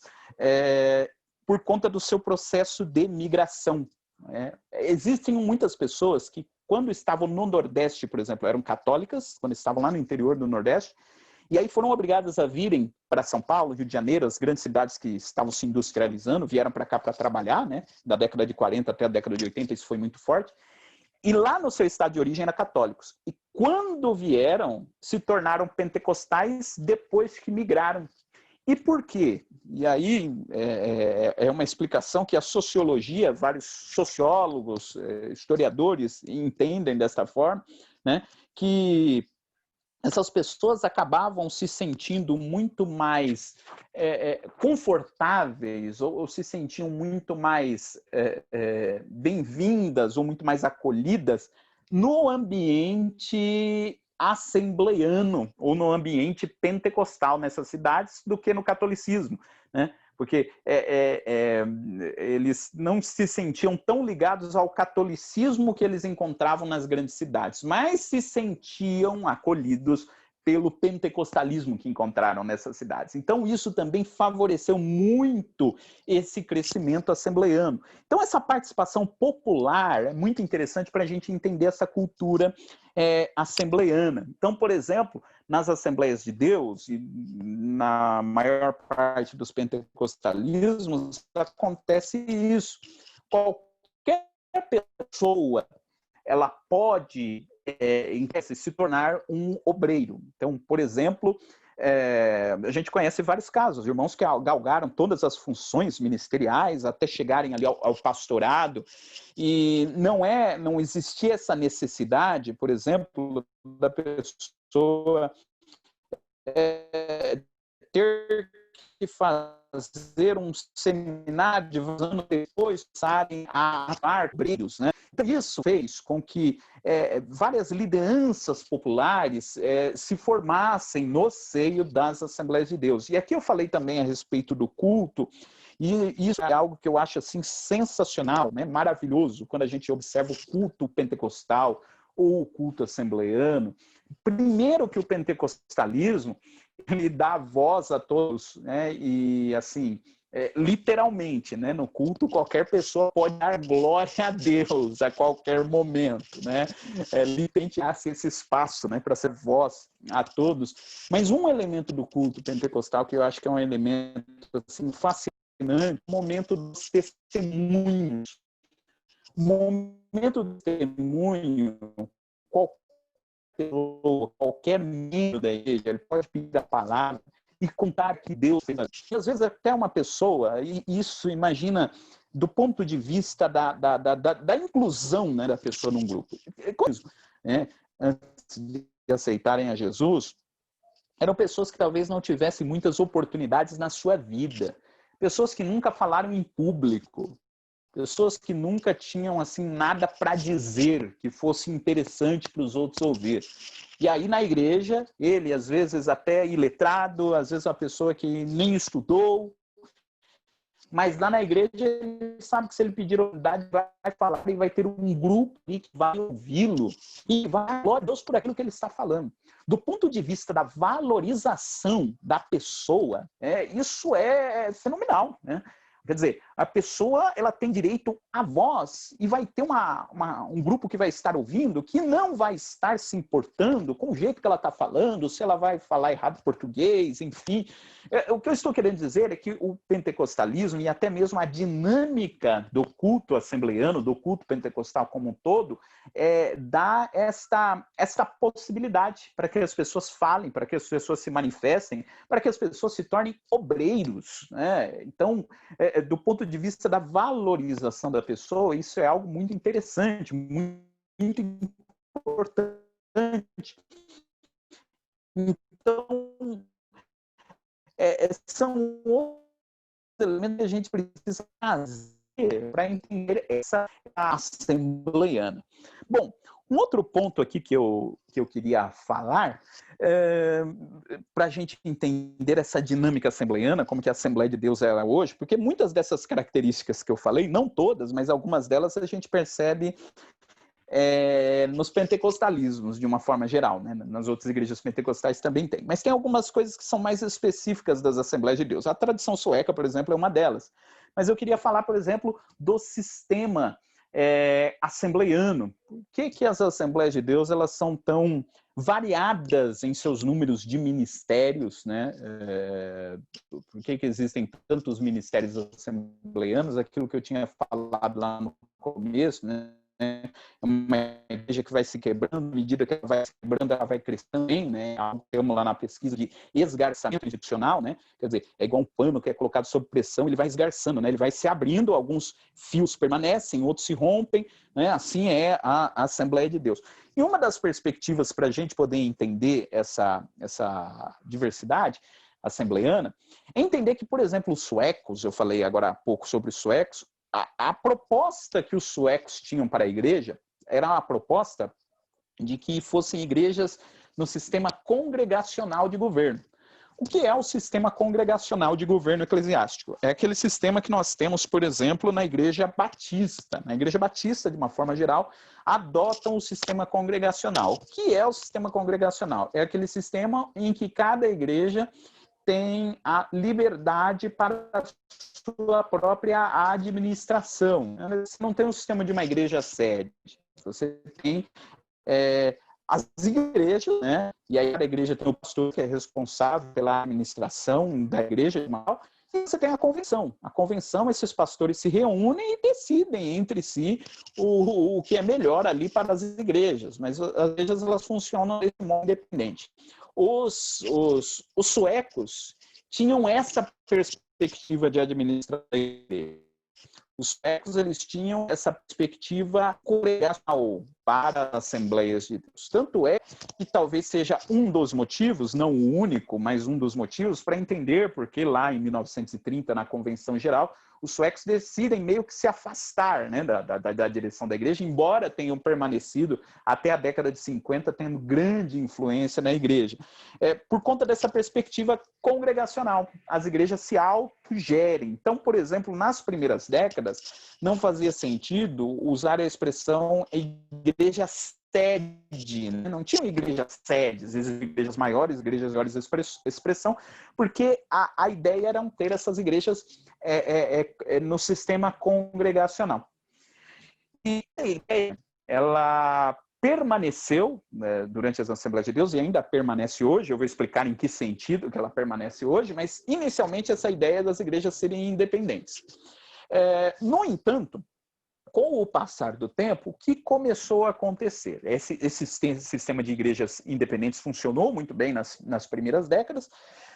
por conta do seu processo de migração. Existem muitas pessoas que, quando estavam no Nordeste, por exemplo, eram católicas, quando estavam lá no interior do Nordeste, e aí foram obrigadas a virem para São Paulo, Rio de Janeiro, as grandes cidades que estavam se industrializando, vieram para cá para trabalhar, né? Da década de 40 até a década de 80, isso foi muito forte. E lá no seu estado de origem eram católicos. E quando vieram, se tornaram pentecostais depois que migraram. E por quê? E aí é uma explicação que a sociologia, vários sociólogos, historiadores entendem desta forma, né? Que essas pessoas acabavam se sentindo muito mais confortáveis ou se sentiam muito mais bem-vindas ou muito mais acolhidas no ambiente assembleiano ou no ambiente pentecostal nessas cidades do que no catolicismo, né? Porque eles não se sentiam tão ligados ao catolicismo que eles encontravam nas grandes cidades, mas se sentiam acolhidos pelo pentecostalismo que encontraram nessas cidades. Então, isso também favoreceu muito esse crescimento assembleiano. Então, essa participação popular é muito interessante para a gente entender essa cultura assembleiana. Então, por exemplo, nas Assembleias de Deus e na maior parte dos pentecostalismos, acontece isso. Qualquer pessoa ela pode se tornar um obreiro. Então, por exemplo, a gente conhece vários casos, irmãos que galgaram todas as funções ministeriais até chegarem ali ao pastorado, e não existia essa necessidade, por exemplo, da pessoa ter que fazer um seminário de anos depois passarem a atuar obreiros, né? Então, isso fez com que várias lideranças populares se formassem no seio das Assembleias de Deus. E aqui eu falei também a respeito do culto, e isso é algo que eu acho assim sensacional, né? Maravilhoso, quando a gente observa o culto pentecostal ou o culto assembleiano. Primeiro que o pentecostalismo ele dá voz a todos, né? E assim, literalmente, né? No culto, qualquer pessoa pode dar glória a Deus a qualquer momento, né? Literalmente há esse espaço, né? Para ser voz a todos. Mas um elemento do culto pentecostal que eu acho que é um elemento assim, fascinante, o momento dos testemunhos. O momento do testemunho, qualquer membro da igreja, ele pode pedir a palavra e contar que Deus fez. E às vezes até uma pessoa, e isso imagina do ponto de vista da inclusão, né, da pessoa num grupo. Né? Antes de aceitarem a Jesus, eram pessoas que talvez não tivessem muitas oportunidades na sua vida, pessoas que nunca falaram em público, pessoas que nunca tinham assim nada para dizer que fosse interessante para os outros ouvir. E aí na igreja, ele às vezes até iletrado, às vezes uma pessoa que nem estudou, mas lá na igreja ele sabe que se ele pedir oportunidade vai falar e vai ter um grupo que vai ouvi-lo e vai glória a Deus por aquilo que ele está falando. Do ponto de vista da valorização da pessoa, isso é fenomenal, né? Quer dizer, a pessoa ela tem direito à voz e vai ter um grupo que vai estar ouvindo que não vai estar se importando com o jeito que ela está falando, se ela vai falar errado português, enfim. O que eu estou querendo dizer é que o pentecostalismo e até mesmo a dinâmica do culto assembleiano, do culto pentecostal como um todo, dá esta possibilidade para que as pessoas falem, para que as pessoas se manifestem, para que as pessoas se tornem obreiros, né? Então, do ponto de vista da valorização da pessoa, isso é algo muito interessante, muito importante. Então, são outros elementos que a gente precisa fazer para entender essa assembleiana. Bom, um outro ponto aqui que eu queria falar, para a gente entender essa dinâmica assembleiana, como que a Assembleia de Deus é hoje, porque muitas dessas características que eu falei, não todas, mas algumas delas a gente percebe nos pentecostalismos, de uma forma geral, né? Nas outras igrejas pentecostais também tem. Mas tem algumas coisas que são mais específicas das Assembleias de Deus. A tradição sueca, por exemplo, é uma delas. Mas eu queria falar, por exemplo, do sistema assembleiano. Por que as Assembleias de Deus elas são tão variadas em seus números de ministérios, né? Por que existem tantos ministérios assembleianos? Aquilo que eu tinha falado lá no começo, né? É uma igreja que vai se quebrando, à medida que ela vai se quebrando, ela vai crescendo, né? Temos lá na pesquisa de esgarçamento institucional, né? Quer dizer, é igual um pano que é colocado sob pressão, ele vai esgarçando, né? Ele vai se abrindo, alguns fios permanecem, outros se rompem, né? Assim é a Assembleia de Deus. E uma das perspectivas para a gente poder entender essa diversidade assembleiana é entender que, por exemplo, os suecos, eu falei agora há pouco sobre os suecos, a proposta que os suecos tinham para a igreja era uma proposta de que fossem igrejas no sistema congregacional de governo. O que é o sistema congregacional de governo eclesiástico? É aquele sistema que nós temos, por exemplo, na Igreja Batista. Na Igreja Batista, de uma forma geral, adotam o sistema congregacional. O que é o sistema congregacional? É aquele sistema em que cada igreja tem a liberdade para a sua própria administração. Você não tem um sistema de uma igreja sede. Você tem as igrejas, né? E aí a igreja tem o pastor que é responsável pela administração da igreja, e você tem a convenção. A convenção, esses pastores se reúnem e decidem entre si o que é melhor ali para as igrejas, mas as igrejas elas funcionam de modo independente. Os suecos tinham essa perspectiva de administrar a igreja. Os suecos eles tinham essa perspectiva congregacional para as Assembleias de Deus. Tanto é que talvez seja um dos motivos, não o único, mas um dos motivos para entender porque lá em 1930, na Convenção Geral, os suecos decidem meio que se afastar, né, da direção da igreja, embora tenham permanecido até a década de 50, tendo grande influência na igreja. Por conta dessa perspectiva congregacional, as igrejas se autogerem. Então, por exemplo, nas primeiras décadas, não fazia sentido usar a expressão igreja sede, né? Não tinham igrejas sedes, igrejas maiores expressão, porque a ideia era ter essas igrejas no sistema congregacional. E ela permaneceu, né, durante as Assembleias de Deus e ainda permanece hoje. Eu vou explicar em que sentido que ela permanece hoje, mas inicialmente essa ideia das igrejas serem independentes. No entanto, com o passar do tempo, o que começou a acontecer? Esse sistema de igrejas independentes funcionou muito bem nas primeiras décadas.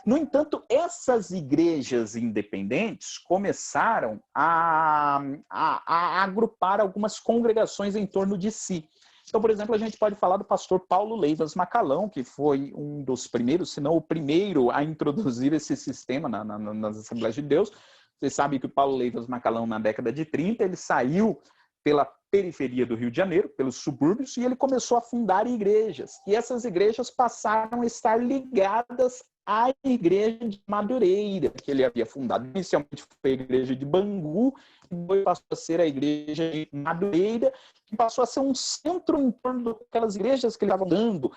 No entanto, essas igrejas independentes começaram a agrupar algumas congregações em torno de si. Então, por exemplo, a gente pode falar do pastor Paulo Leivas Macalão, que foi um dos primeiros, se não o primeiro, a introduzir esse sistema nas Assembleias de Deus. Vocês sabem que o Paulo Leivas Macalão, na década de 30, ele saiu pela periferia do Rio de Janeiro, pelos subúrbios, e ele começou a fundar igrejas. E essas igrejas passaram a estar ligadas à igreja de Madureira, que ele havia fundado. Inicialmente foi a igreja de Bangu, depois passou a ser a igreja de Madureira, que passou a ser um centro em torno daquelas igrejas que ele estava dando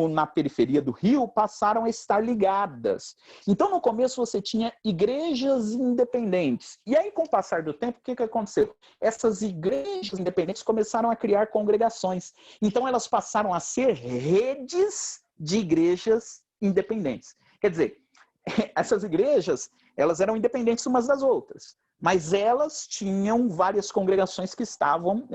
na periferia do Rio, passaram a estar ligadas. Então, no começo, você tinha igrejas independentes. E aí, com o passar do tempo, o que aconteceu? Essas igrejas independentes começaram a criar congregações. Então, elas passaram a ser redes de igrejas independentes. Quer dizer, essas igrejas, elas eram independentes umas das outras, mas elas tinham várias congregações que estavam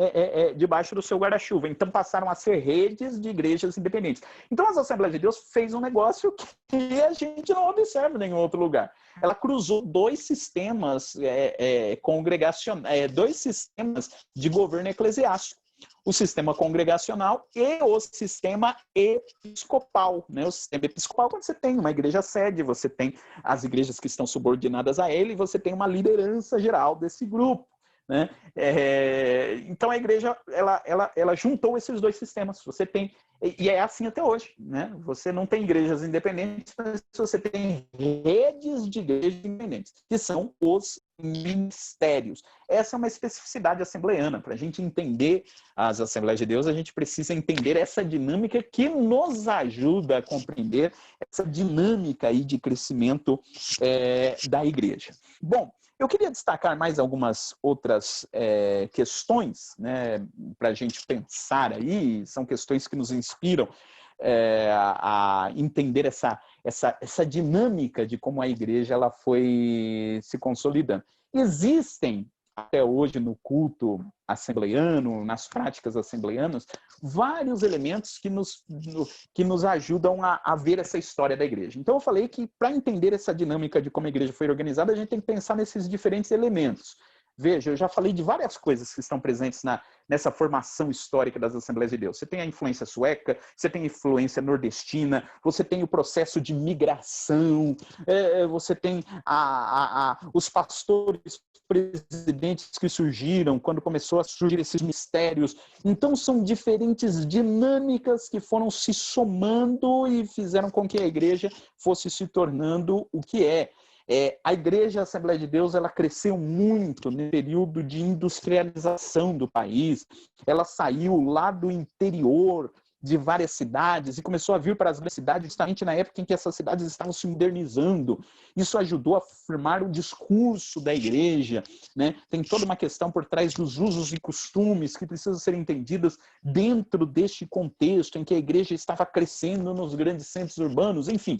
debaixo do seu guarda-chuva. Então, passaram a ser redes de igrejas independentes. Então, as Assembleias de Deus fez um negócio que a gente não observa em nenhum outro lugar. Ela cruzou dois sistemas congregacionais, dois sistemas de governo eclesiástico. O sistema congregacional e o sistema episcopal. Né? O sistema episcopal, quando você tem uma igreja sede, você tem as igrejas que estão subordinadas a ele, e você tem uma liderança geral desse grupo. Né? Então a igreja ela juntou esses dois sistemas. Você tem, e é assim até hoje. Né? Você não tem igrejas independentes, mas você tem redes de igrejas independentes, que são os ministérios. Essa é uma especificidade assembleiana. Para a gente entender as Assembleias de Deus, a gente precisa entender essa dinâmica que nos ajuda a compreender essa dinâmica aí de crescimento da igreja. Bom, eu queria destacar mais algumas outras questões, né, para a gente pensar aí. São questões que nos inspiram a entender essa dinâmica de como a igreja ela foi se consolidando. Existem até hoje no culto assembleiano, nas práticas assembleianas, vários elementos que nos ajudam a ver essa história da igreja. Então eu falei que para entender essa dinâmica de como a igreja foi organizada, a gente tem que pensar nesses diferentes elementos. Veja, eu já falei de várias coisas que estão presentes nessa formação histórica das Assembleias de Deus. Você tem a influência sueca, você tem a influência nordestina, você tem o processo de migração, você tem os pastores presidentes que surgiram quando começou a surgir esses mistérios. Então, são diferentes dinâmicas que foram se somando e fizeram com que a igreja fosse se tornando o que é. A Igreja a Assembleia de Deus, ela cresceu muito no período de industrialização do país. Ela saiu lá do interior de várias cidades e começou a vir para as grandes cidades justamente na época em que essas cidades estavam se modernizando. Isso ajudou a formar o discurso da igreja, né? Tem toda uma questão por trás dos usos e costumes que precisam ser entendidos dentro deste contexto em que a igreja estava crescendo nos grandes centros urbanos, enfim.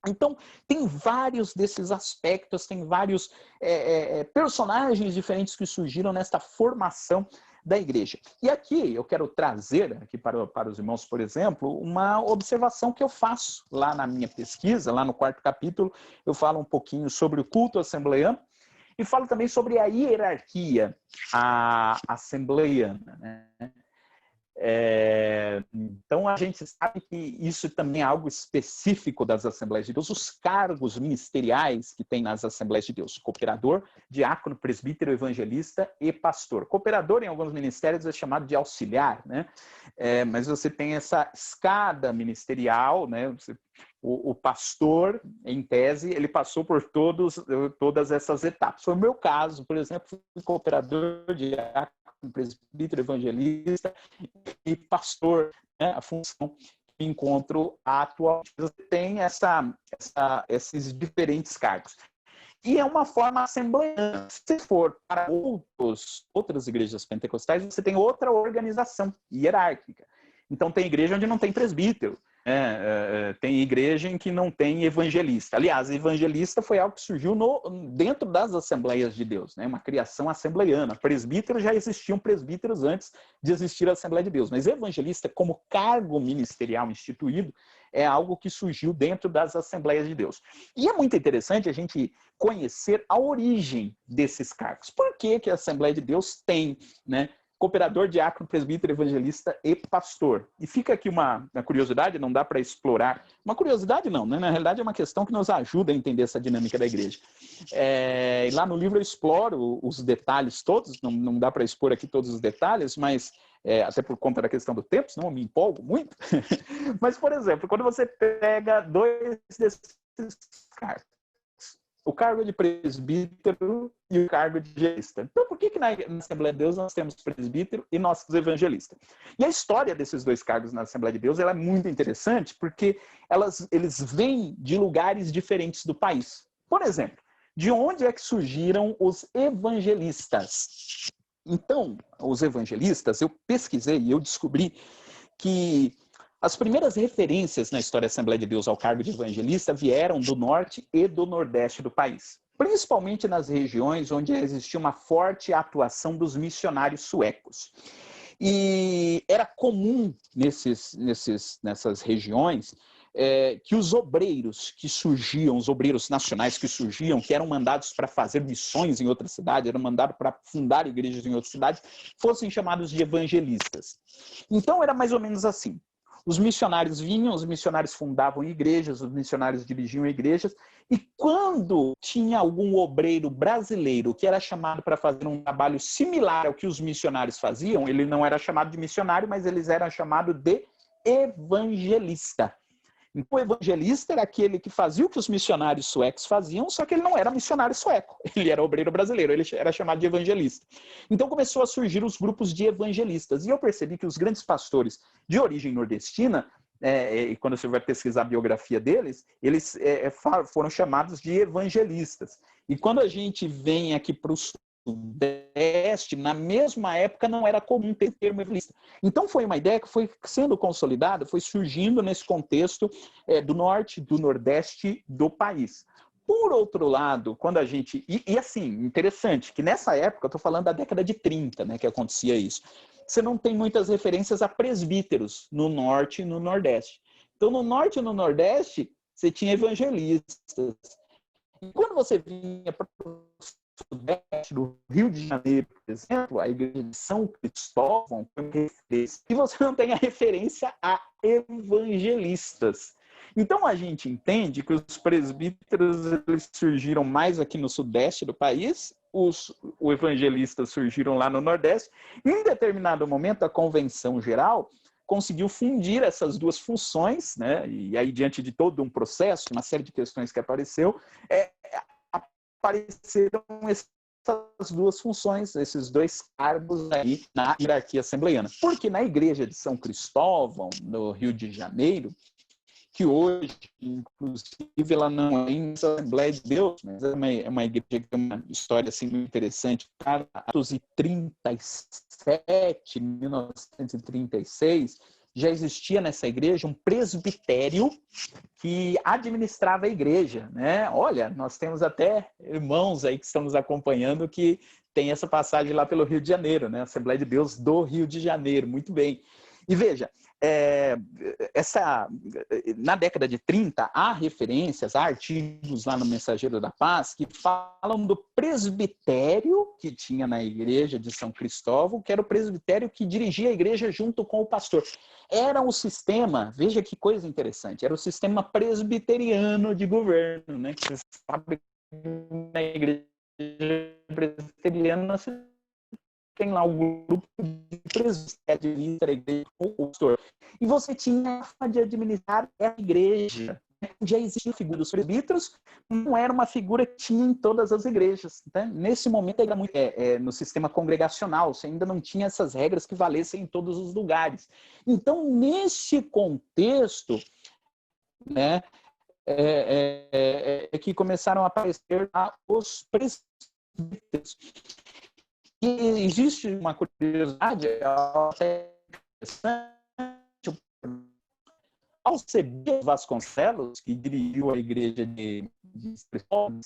Então, tem vários desses aspectos, tem vários personagens diferentes que surgiram nesta formação da igreja. E aqui eu quero trazer aqui para os irmãos, por exemplo, uma observação que eu faço lá na minha pesquisa, lá no 4º capítulo, eu falo um pouquinho sobre o culto assembleiano e falo também sobre a hierarquia assembleiana, né? Então, a gente sabe que isso também é algo específico das Assembleias de Deus, os cargos ministeriais que tem nas Assembleias de Deus: cooperador, diácono, presbítero, evangelista e pastor. Cooperador, em alguns ministérios, é chamado de auxiliar, né? Mas você tem essa escada ministerial, né? O pastor, em tese, ele passou por todas essas etapas. Foi o meu caso, por exemplo, fui cooperador, diácono, presbítero, evangelista e pastor, né? A função que encontro atual. Você tem esses diferentes cargos. E é uma forma assembleiana. Se for para outras igrejas pentecostais, você tem outra organização hierárquica. Então, tem igreja onde não tem presbítero. Tem igreja em que não tem evangelista. Aliás, evangelista foi algo que surgiu dentro das Assembleias de Deus, né? Uma criação assembleiana. Presbítero, já existiam presbíteros antes de existir a Assembleia de Deus, mas evangelista, como cargo ministerial instituído, é algo que surgiu dentro das Assembleias de Deus. E é muito interessante a gente conhecer a origem desses cargos. Por que a Assembleia de Deus tem, né, cooperador, diácono, presbítero, evangelista e pastor? E fica aqui uma curiosidade, não dá para explorar. Uma curiosidade não, né? Na realidade é uma questão que nos ajuda a entender essa dinâmica da igreja. E lá no livro eu exploro os detalhes todos, não dá para expor aqui todos os detalhes, mas até por conta da questão do tempo, senão eu me empolgo muito. Mas, por exemplo, quando você pega dois desses cargos, o cargo de presbítero e o cargo de evangelista. Então, por que na Assembleia de Deus nós temos presbítero e nós evangelista? E a história desses dois cargos na Assembleia de Deus ela é muito interessante porque eles vêm de lugares diferentes do país. Por exemplo, de onde é que surgiram os evangelistas? Então, os evangelistas, eu pesquisei e eu descobri que as primeiras referências na história da Assembleia de Deus ao cargo de evangelista vieram do norte e do nordeste do país, principalmente nas regiões onde existia uma forte atuação dos missionários suecos. E era comum nessas regiões que os obreiros que surgiam, os obreiros nacionais que surgiam, que eram mandados para fazer missões em outra cidade, eram mandados para fundar igrejas em outra cidade, fossem chamados de evangelistas. Então era mais ou menos assim. Os missionários vinham, os missionários fundavam igrejas, os missionários dirigiam igrejas, e quando tinha algum obreiro brasileiro que era chamado para fazer um trabalho similar ao que os missionários faziam, ele não era chamado de missionário, mas eles eram chamados de evangelista. Então, o evangelista era aquele que fazia o que os missionários suecos faziam, só que ele não era missionário sueco, ele era obreiro brasileiro, ele era chamado de evangelista. Então começou a surgir os grupos de evangelistas, e eu percebi que os grandes pastores de origem nordestina, e quando você vai pesquisar a biografia deles, eles foram chamados de evangelistas. E quando a gente vem aqui para o Sudeste, na mesma época não era comum ter termo evangelista. Então foi uma ideia que foi sendo consolidada, foi surgindo nesse contexto do norte, do nordeste do país. Por outro lado, quando a gente... E assim, interessante, que nessa época, eu estou falando da década de 30, né, que acontecia isso. Você não tem muitas referências a presbíteros no norte e no nordeste. Então, no norte e no nordeste, você tinha evangelistas. E quando você vinha para o sudeste do Rio de Janeiro, por exemplo, a igreja de São Cristóvão, e você não tem a referência a evangelistas. Então a gente entende que os presbíteros eles surgiram mais aqui no sudeste do país, os evangelistas surgiram lá no nordeste. Em determinado momento, a convenção geral conseguiu fundir essas duas funções, né? E aí, diante de todo um processo, uma série de questões que apareceram essas duas funções, esses dois cargos aí na hierarquia assembleiana. Porque na igreja de São Cristóvão, no Rio de Janeiro, que hoje, inclusive, ela não é em Assembleia de Deus, mas é uma igreja que tem uma história assim, muito interessante. Em 1936, já existia nessa igreja um presbitério que administrava a igreja, né? Olha, nós temos até irmãos aí que estão nos acompanhando que tem essa passagem lá pelo Rio de Janeiro, né? Assembleia de Deus do Rio de Janeiro, muito bem. E veja, na década de 30, há referências, há artigos lá no Mensageiro da Paz que falam do presbitério que tinha na igreja de São Cristóvão, que era o presbitério que dirigia a igreja junto com o pastor. Era um sistema, veja que coisa interessante, era o sistema presbiteriano de governo, né? Que você sabe na igreja presbiteriana tem lá o grupo de presbítero da igreja com o pastor. E você tinha de administrar a igreja. Já existia a figura dos presbíteros, não era uma figura que tinha em todas as igrejas. Né? Nesse momento, era muito, no sistema congregacional, você ainda não tinha essas regras que valessem em todos os lugares. Então, nesse contexto, né, que começaram a aparecer os presbíteros. E existe uma curiosidade até interessante. Alcebiades Vasconcelos, que dirigiu a igreja de Cristóvão,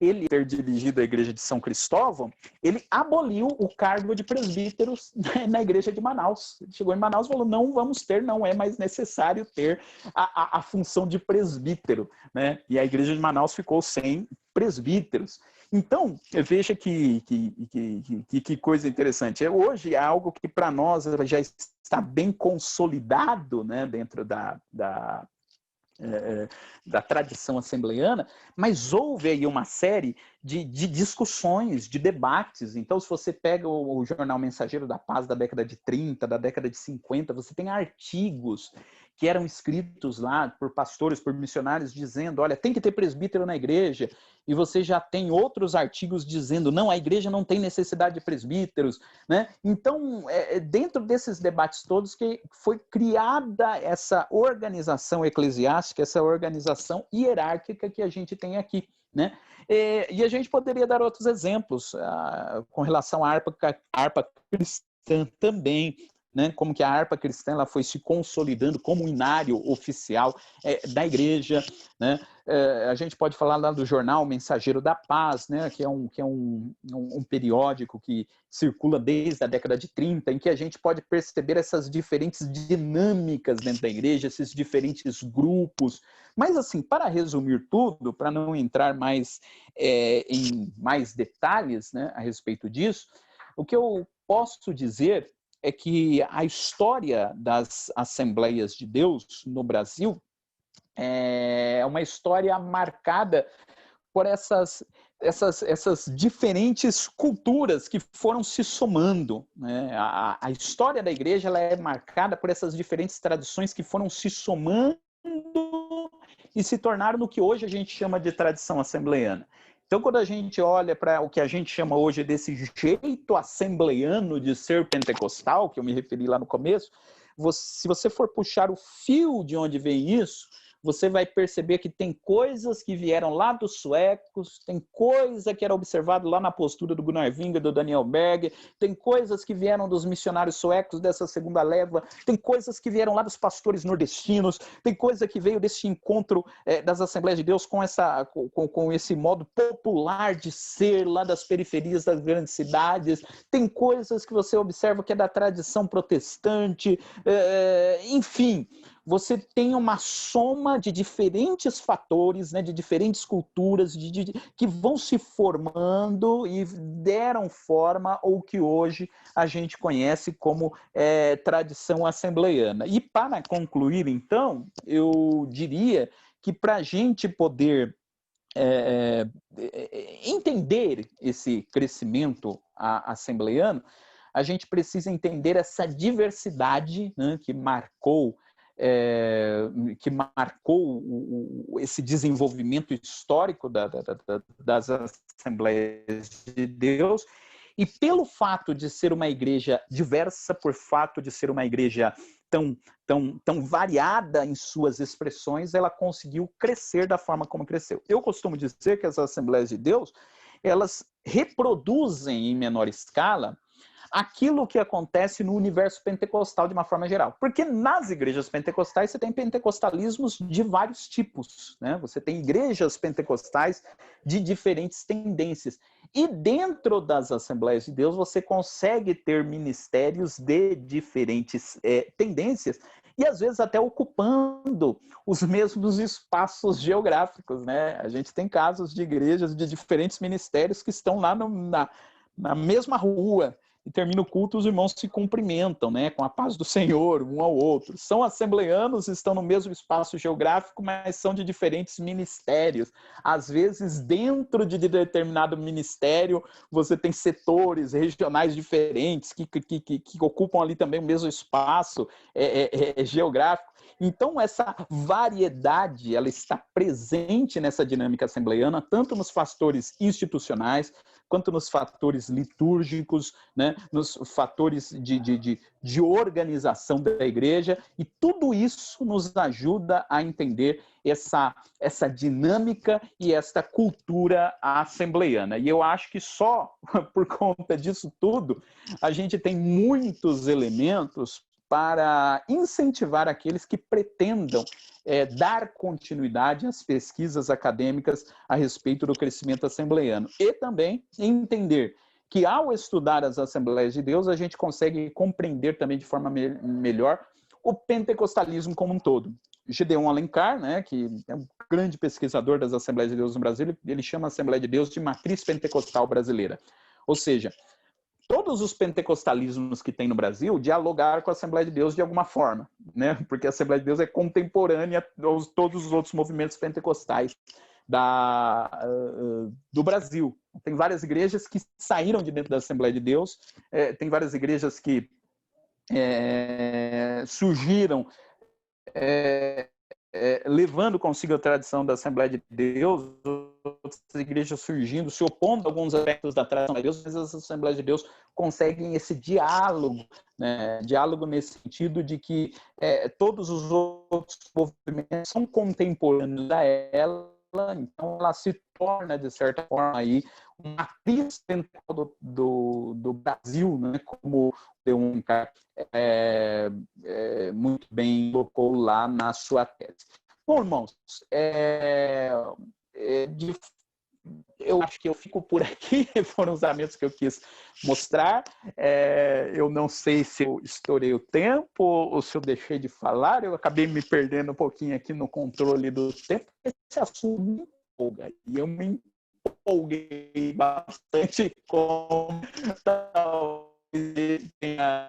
ele ter dirigido a igreja de São Cristóvão, ele aboliu o cargo de presbíteros na igreja de Manaus. Ele chegou em Manaus e falou, não vamos ter, não é mais necessário ter a função de presbítero. Né? E a igreja de Manaus ficou sem presbíteros. Então, veja que coisa interessante. Hoje é algo que para nós já está bem consolidado, né, dentro da tradição assembleiana, mas houve aí uma série de discussões, de debates. Então, se você pega o Jornal Mensageiro da Paz da década de 30, da década de 50, você tem artigos que eram escritos lá por pastores, por missionários, dizendo, olha, tem que ter presbítero na igreja, e você já tem outros artigos dizendo, não, a igreja não tem necessidade de presbíteros, né? Então, dentro desses debates todos que foi criada essa organização eclesiástica, essa organização hierárquica que a gente tem aqui, né? E a gente poderia dar outros exemplos com relação à harpa cristã também, né? Como que a harpa cristã ela foi se consolidando como um inário oficial da igreja, né? A gente pode falar lá do jornal Mensageiro da Paz, né? que é um periódico que circula desde a década de 30, em que a gente pode perceber essas diferentes dinâmicas dentro da igreja, esses diferentes grupos. Mas, assim, para resumir tudo, para não entrar mais em mais detalhes, né, a respeito disso, o que eu posso dizer é que a história das Assembleias de Deus no Brasil é uma história marcada por essas diferentes culturas que foram se somando. Né? A história da igreja ela é marcada por essas diferentes tradições que foram se somando e se tornaram no que hoje a gente chama de tradição assembleiana. Então, quando a gente olha para o que a gente chama hoje desse jeito assembleiano de ser pentecostal, que eu me referi lá no começo, se você for puxar o fio de onde vem isso, você vai perceber que tem coisas que vieram lá dos suecos, tem coisa que era observado lá na postura do Gunnar Wingre, do Daniel Berg, tem coisas que vieram dos missionários suecos dessa segunda leva, tem coisas que vieram lá dos pastores nordestinos, tem coisa que veio desse encontro das Assembleias de Deus com esse modo popular de ser lá das periferias das grandes cidades, tem coisas que você observa que é da tradição protestante, enfim, você tem uma soma de diferentes fatores, né, de diferentes culturas, que vão se formando e deram forma ao que hoje a gente conhece como tradição assembleiana. E para concluir, então, eu diria que para a gente poder entender esse crescimento assembleiano, a gente precisa entender essa diversidade, né, que marcou esse desenvolvimento histórico das Assembleias de Deus, e pelo fato de ser uma igreja diversa, por fato de ser uma igreja tão variada em suas expressões, ela conseguiu crescer da forma como cresceu. Eu costumo dizer que as Assembleias de Deus, elas reproduzem em menor escala aquilo que acontece no universo pentecostal de uma forma geral. Porque nas igrejas pentecostais você tem pentecostalismos de vários tipos, né? Você tem igrejas pentecostais de diferentes tendências. E dentro das Assembleias de Deus você consegue ter ministérios de diferentes tendências e às vezes até ocupando os mesmos espaços geográficos, né? A gente tem casos de igrejas de diferentes ministérios que estão lá na mesma rua, e termina o culto, os irmãos se cumprimentam, né, com a paz do Senhor, um ao outro. São assembleanos, estão no mesmo espaço geográfico, mas são de diferentes ministérios. Às vezes, dentro de determinado ministério, você tem setores regionais diferentes que ocupam ali também o mesmo espaço geográfico. Então, essa variedade, ela está presente nessa dinâmica assembleiana, tanto nos fatores institucionais, quanto nos fatores litúrgicos, né, nos fatores de organização da igreja, e tudo isso nos ajuda a entender essa dinâmica e essa cultura assembleiana. E eu acho que só por conta disso tudo, a gente tem muitos elementos para incentivar aqueles que pretendam dar continuidade às pesquisas acadêmicas a respeito do crescimento assembleiano. E também entender que, ao estudar as Assembleias de Deus, a gente consegue compreender também de forma melhor o pentecostalismo como um todo. Gedeon Alencar, né, que é um grande pesquisador das Assembleias de Deus no Brasil, ele chama a Assembleia de Deus de matriz pentecostal brasileira. Ou seja, todos os pentecostalismos que tem no Brasil dialogaram com a Assembleia de Deus de alguma forma, né? Porque a Assembleia de Deus é contemporânea a todos os outros movimentos pentecostais do Brasil. Tem várias igrejas que saíram de dentro da Assembleia de Deus, tem várias igrejas que surgiram levando consigo a tradição da Assembleia de Deus, outras igrejas surgindo, se opondo a alguns aspectos da tradição de Deus, mas as Assembleias de Deus conseguem esse diálogo, né? Diálogo nesse sentido de que todos os outros movimentos são contemporâneos a ela, então ela se torna, de certa forma, aí, uma atriz central do Brasil, né? Como um cara muito bem colocou lá na sua tese. Bom, irmãos, eu acho que eu fico por aqui, foram os elementos que eu quis mostrar. Eu não sei se eu estourei o tempo ou se eu deixei de falar, eu acabei me perdendo um pouquinho aqui no controle do tempo. Esse assunto me empolga, e eu me empolguei bastante com talvez tenha